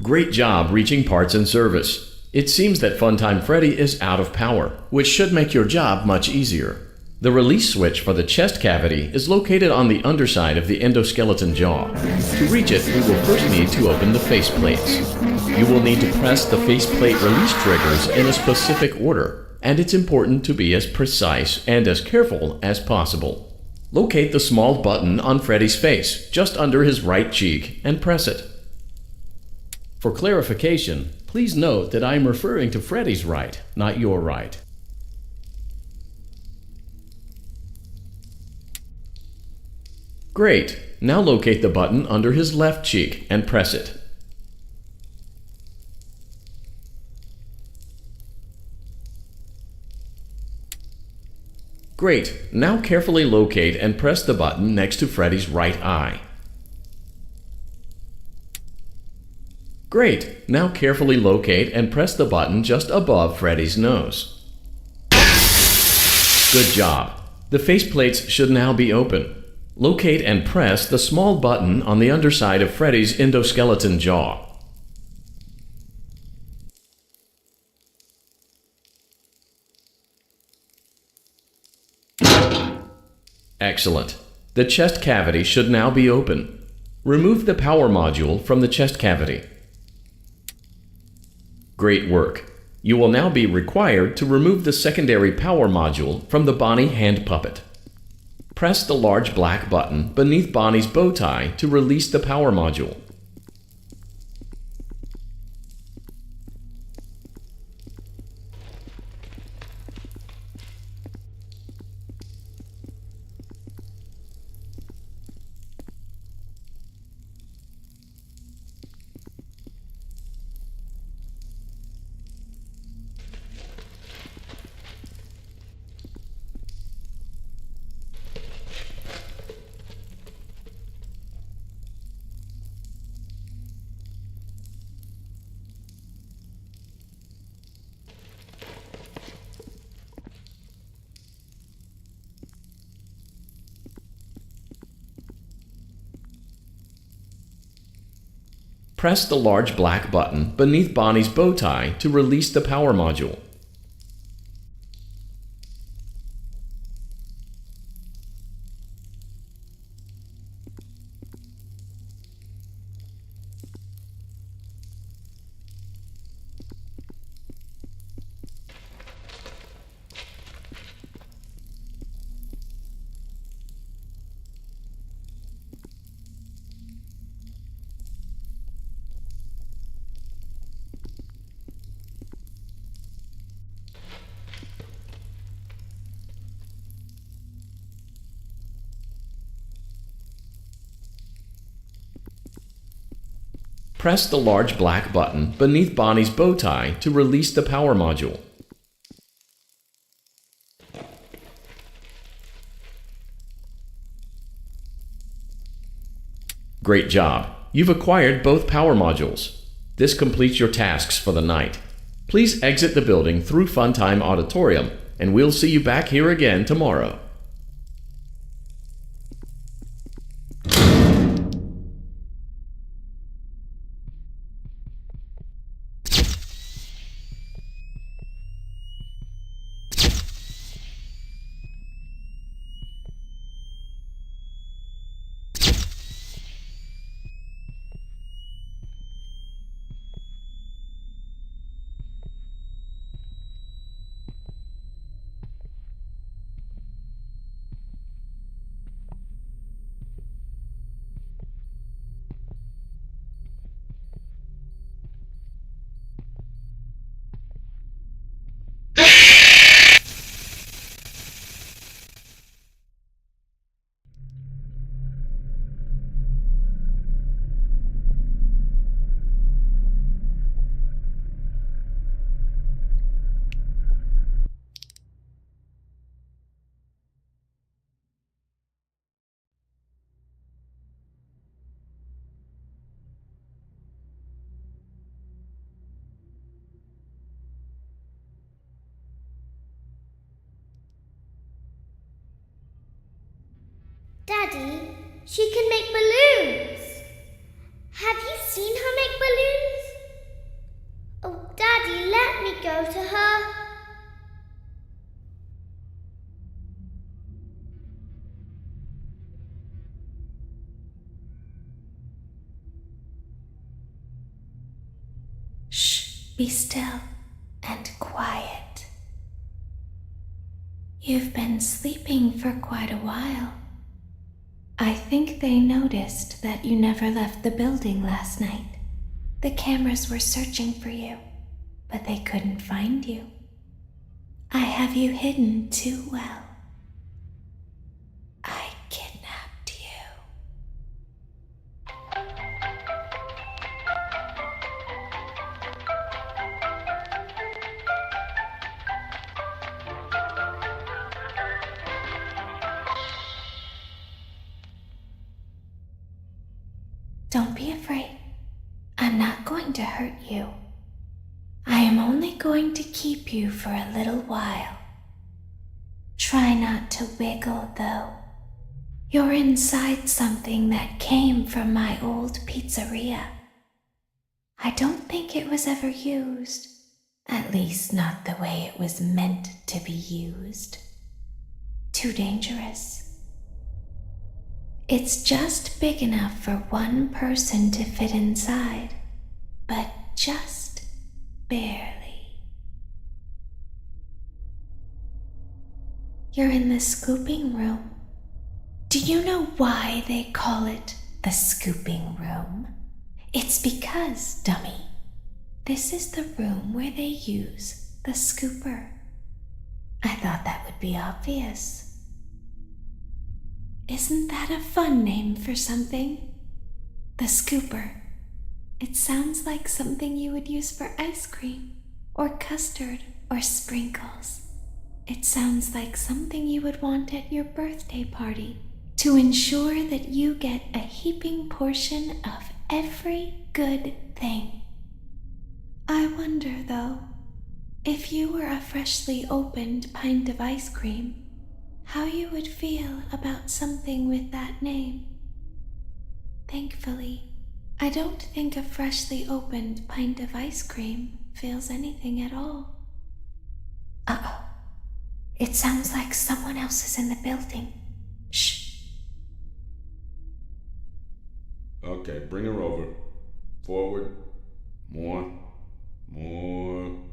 Great job reaching parts and service. It seems that Funtime Freddy is out of power, which should make your job much easier. The release switch for the chest cavity is located on the underside of the endoskeleton jaw. To reach it, we will first need to open the faceplates. You will need to press the faceplate release triggers in a specific order, and it's important to be as precise and as careful as possible. Locate the small button on Freddy's face, just under his right cheek, and press it. For clarification, please note that I am referring to Freddy's right, not your right. Great. Now locate the button under his left cheek and press it. Great. Now carefully locate and press the button next to Freddy's right eye. Great. Now carefully locate and press the button just above Freddy's nose. Good job. The faceplates should now be open. Locate and press the small button on the underside of Freddy's endoskeleton jaw. Excellent. The chest cavity should now be open. Remove the power module from the chest cavity. Great work. You will now be required to remove the secondary power module from the Bonnie hand puppet. Press the large black button beneath Bonnie's bow tie to release the power module. Press the large black button beneath Bonnie's bow tie to release the power module. Press the large black button beneath Bonnie's bow tie to release the power module. Great job! You've acquired both power modules. This completes your tasks for the night. Please exit the building through Funtime Auditorium, and we'll see you back here again tomorrow. Daddy, She can make balloons. Have you seen her make balloons? Oh, Daddy, let me go to her. Shh, be still and quiet. You've been sleeping for quite a while. I think they noticed that you never left the building last night. The cameras were searching for you, but they couldn't find you. I have you hidden too well. I kidnapped you. Don't be afraid. I'm not going to hurt you. I am only going to keep you for a little while. Try not to wiggle, though. You're inside something that came from my old pizzeria. I don't think it was ever used. At least not the way it was meant to be used. Too dangerous. It's just big enough for one person to fit inside, but just barely. You're in the scooping room. Do you know why they call it the scooping room? It's because, dummy, this is the room where they use the scooper. I thought that would be obvious. Isn't that a fun name for something? The scooper. It sounds like something you would use for ice cream, or custard, or sprinkles. It sounds like something you would want at your birthday party to ensure that you get a heaping portion of every good thing. I wonder, though, if you were a freshly opened pint of ice cream, how you would feel about something with that name. Thankfully, I don't think a freshly opened pint of ice cream feels anything at all. Uh-oh. It sounds like someone else is in the building. Shh. Okay, bring her over. Forward. More.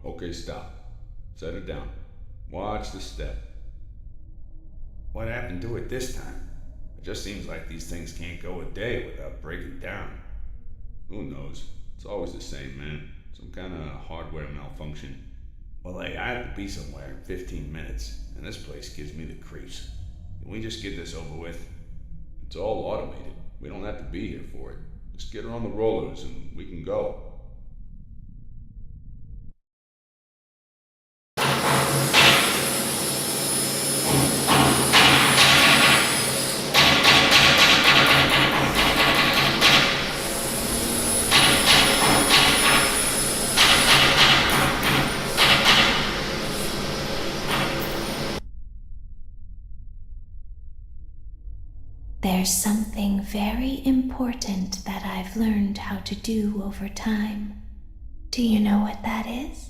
Okay, stop. Set her down. Watch the step. What happened to it this time? It just seems like these things can't go a day without breaking down. Who knows? It's always the same, man. Some kind of hardware malfunction. Well, hey, I have to be somewhere in 15 minutes, and this place gives me the creeps. Can we just get this over with? It's all automated. We don't have to be here for it. Just get her on the rollers and we can go. There's something very important that I've learned how to do over time. Do you know what that is?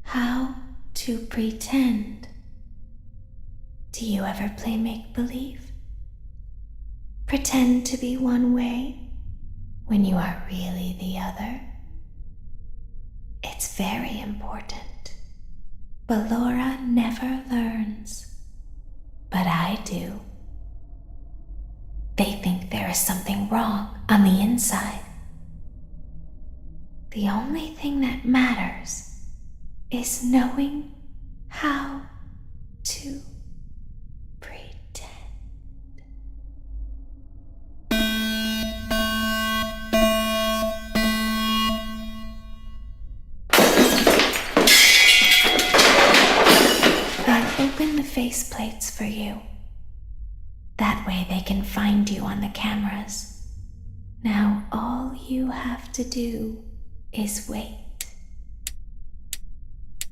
How to pretend. Do you ever play make-believe? Pretend to be one way when you are really the other? It's very important. But Laura never learns. But I do. They think there is something wrong on the inside. The only thing that matters is knowing how to pretend. I'll open the faceplates for you. That way they can find you on the cameras. Now all you have to do is wait.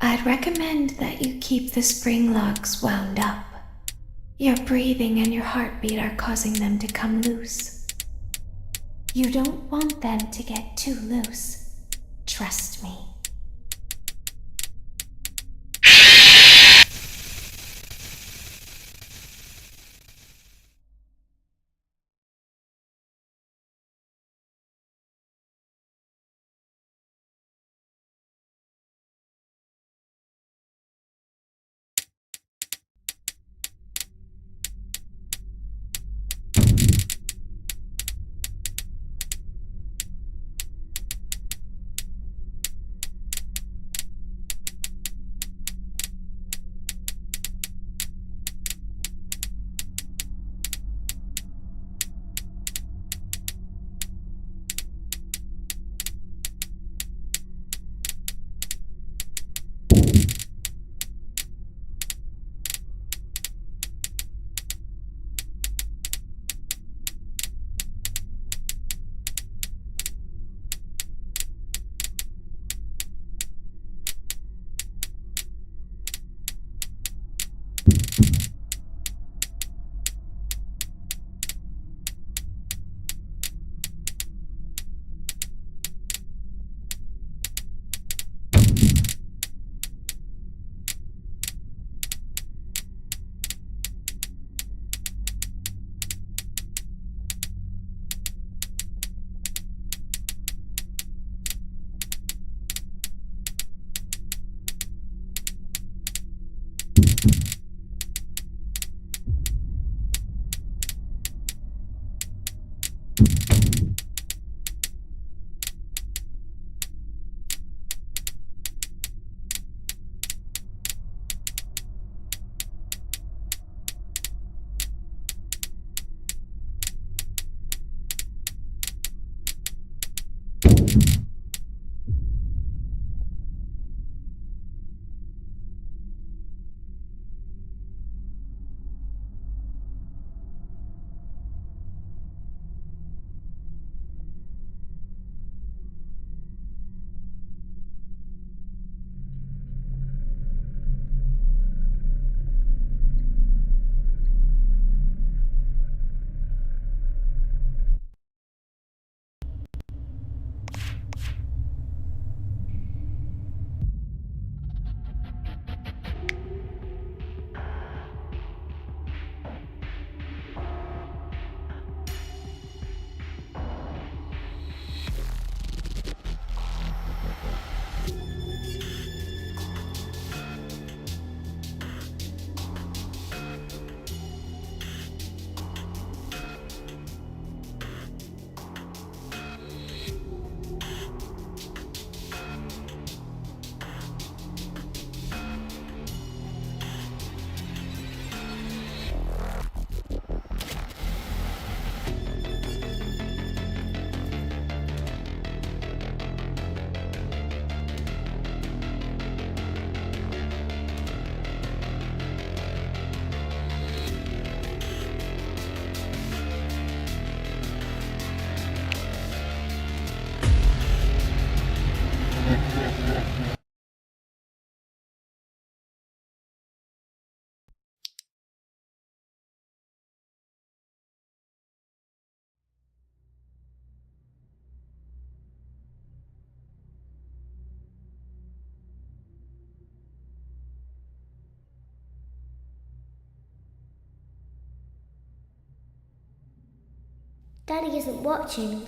I'd recommend that you keep the spring locks wound up. Your breathing and your heartbeat are causing them to come loose. You don't want them to get too loose. Trust me. Daddy isn't watching.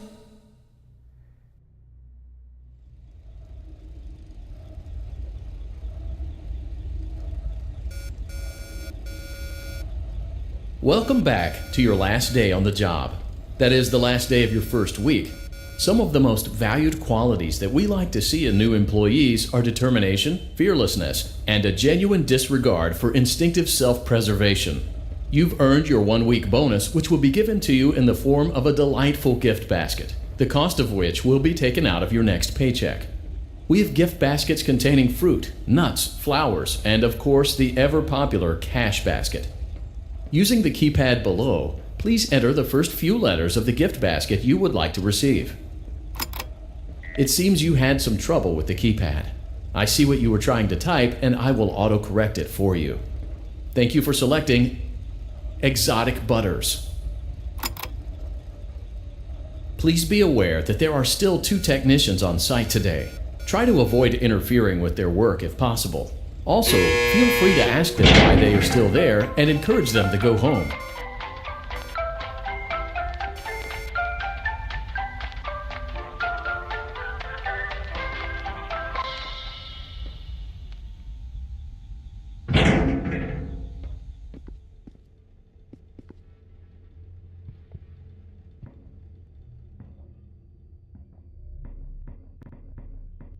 Welcome back to your last day on the job. That is, the last day of your first week. Some of the most valued qualities that we like to see in new employees are determination, fearlessness, and a genuine disregard for instinctive self-preservation. You've earned your 1-week bonus, which will be given to you in the form of a delightful gift basket, the cost of which will be taken out of your next paycheck. We have gift baskets containing fruit, nuts, flowers, and of course the ever-popular cash basket. Using the keypad below, please enter the first few letters of the gift basket you would like to receive. It seems you had some trouble with the keypad. I see what you were trying to type, and I will autocorrect it for you. Thank you for selecting exotic butters. Please be aware that there are still 2 technicians on site today. Try to avoid interfering with their work if possible. Also, feel free to ask them why they are still there and encourage them to go home.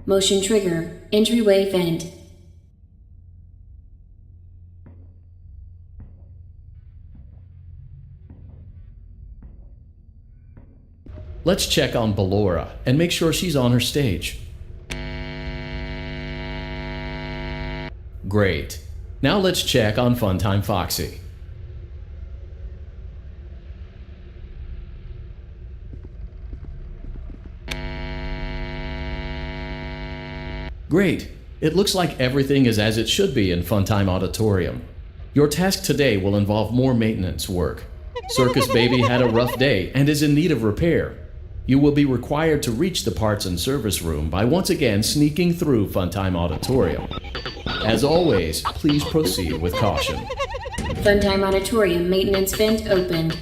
Motion trigger. Entryway vent. Let's check on Ballora and make sure she's on her stage. Great. Now let's check on Funtime Foxy. Great. It looks like everything is as it should be in Funtime Auditorium. Your task today will involve more maintenance work. Circus Baby had a rough day and is in need of repair. You will be required to reach the parts and service room by once again sneaking through Funtime Auditorium. As always, please proceed with caution. Funtime Auditorium maintenance vent opened.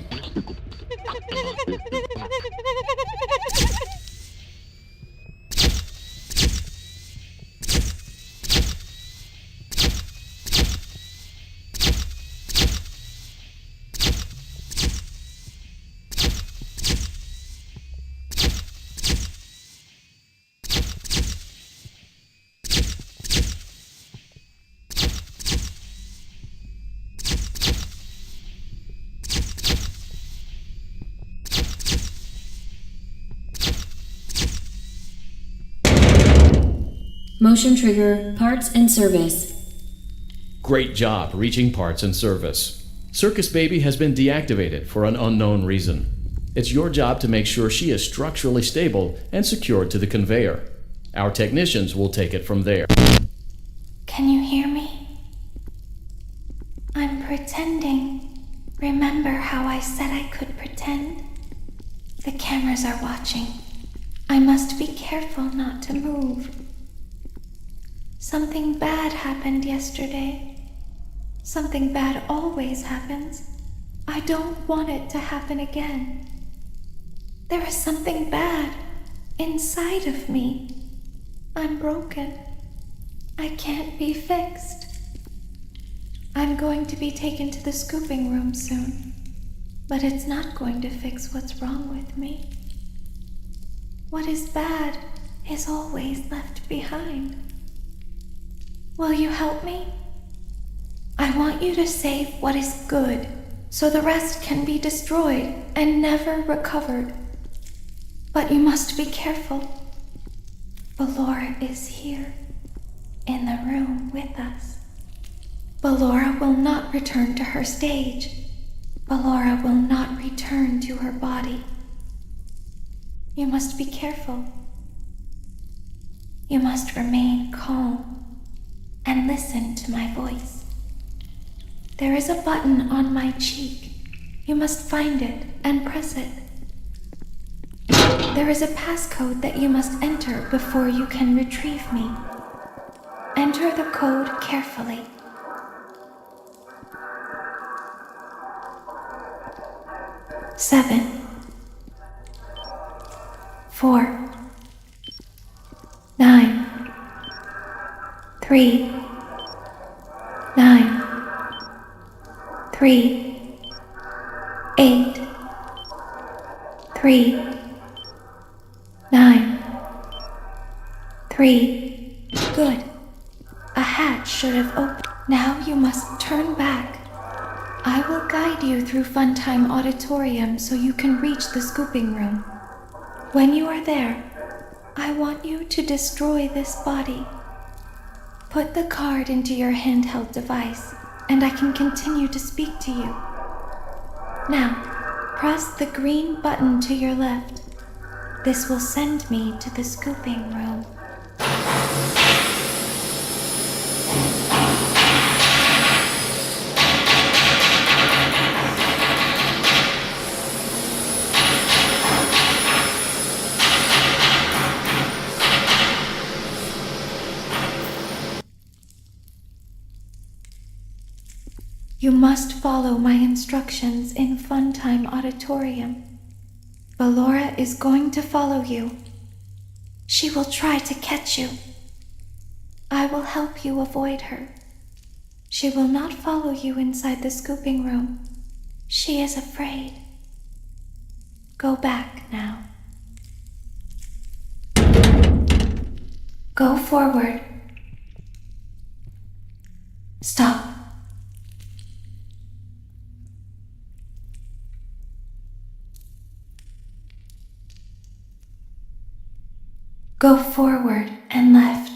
Motion trigger. Parts and service. Great job reaching parts and service. Circus Baby has been deactivated for an unknown reason. It's your job to make sure she is structurally stable and secured to the conveyor. Our technicians will take it from there. Can you hear me? I'm pretending. Remember how I said I could pretend? The cameras are watching. I must be careful not to move. Something bad happened yesterday. Something bad always happens. I don't want it to happen again. There is something bad inside of me. I'm broken. I can't be fixed. I'm going to be taken to the scooping room soon, but it's not going to fix what's wrong with me. What is bad is always left behind. Will you help me? I want you to save what is good, so the rest can be destroyed and never recovered. But you must be careful. Ballora is here, in the room with us. Ballora will not return to her stage. Ballora will not return to her body. You must be careful. You must remain calm and listen to my voice. There is a button on my cheek. You must find it and press it. There is a passcode that you must enter before you can retrieve me. Enter the code carefully. 7, 4, 9, 3, 9, 3, 8, 3, 9, 3. Good. A hatch should have opened. Now you must turn back. I will guide you through Funtime Auditorium so you can reach the scooping room. When you are there, I want you to destroy this body. Put the card into your handheld device, and I can continue to speak to you. Now, press the green button to your left. This will send me to the scooping room. You must follow my instructions in Funtime Auditorium. Ballora is going to follow you. She will try to catch you. I will help you avoid her. She will not follow you inside the scooping room. She is afraid. Go back now. Go forward. Stop. Go forward and left.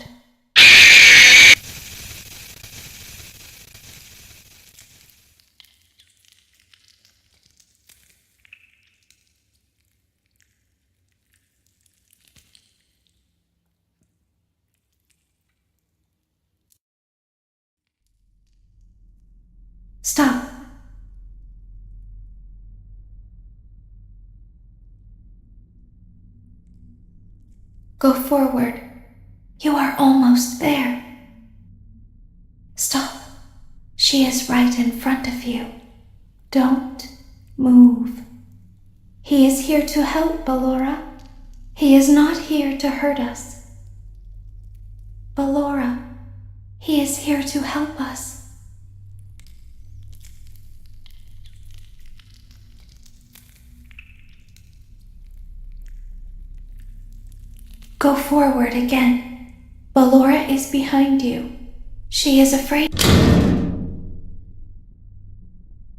Stop. Go forward. You are almost there. Stop. She is right in front of you. Don't move. He is here to help, Ballora. He is not here to hurt us. Ballora, he is here to help us. Go forward again. Ballora is behind you. She is afraid.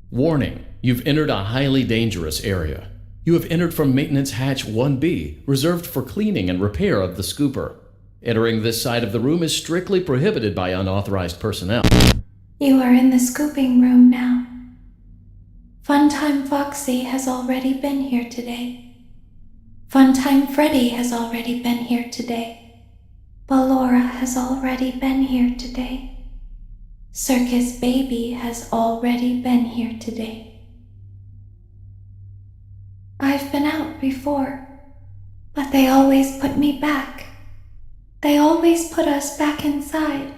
Warning, you've entered a highly dangerous area. You have entered from Maintenance Hatch 1B, reserved for cleaning and repair of the scooper. Entering this side of the room is strictly prohibited by unauthorized personnel. You are in the scooping room now. Funtime Foxy has already been here today. Funtime Freddy has already been here today. Ballora has already been here today. Circus Baby has already been here today. I've been out before, but they always put me back. They always put us back inside.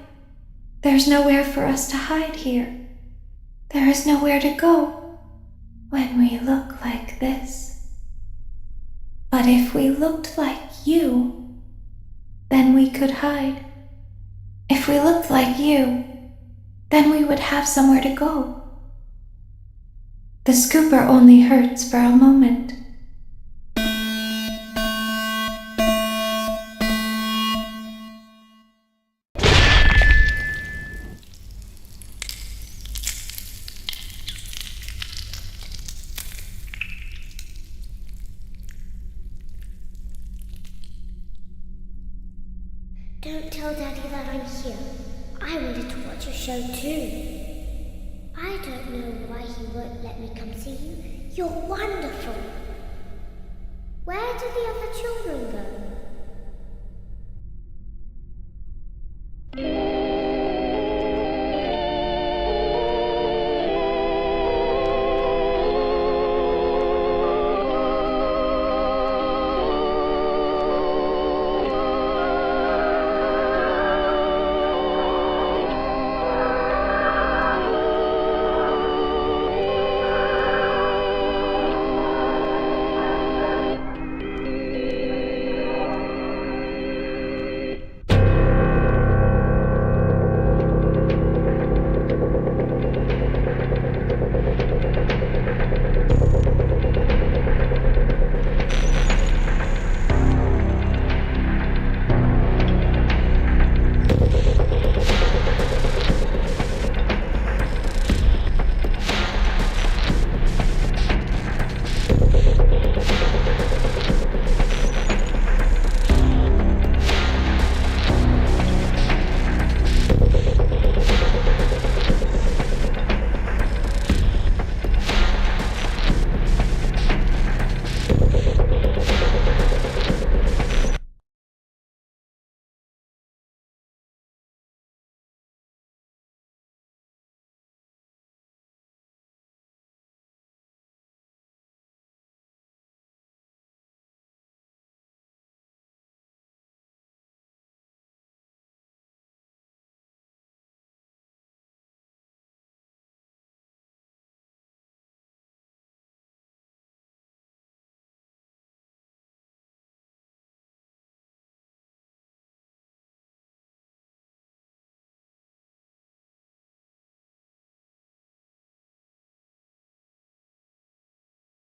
There's nowhere for us to hide here. There is nowhere to go when we look like this. But if we looked like you, then we could hide. If we looked like you, then we would have somewhere to go. The scooper only hurts for a moment. Don't tell Daddy that I'm here. I wanted to watch a show too. I don't know why he won't let me come see you. You're wonderful. Where did the other children go?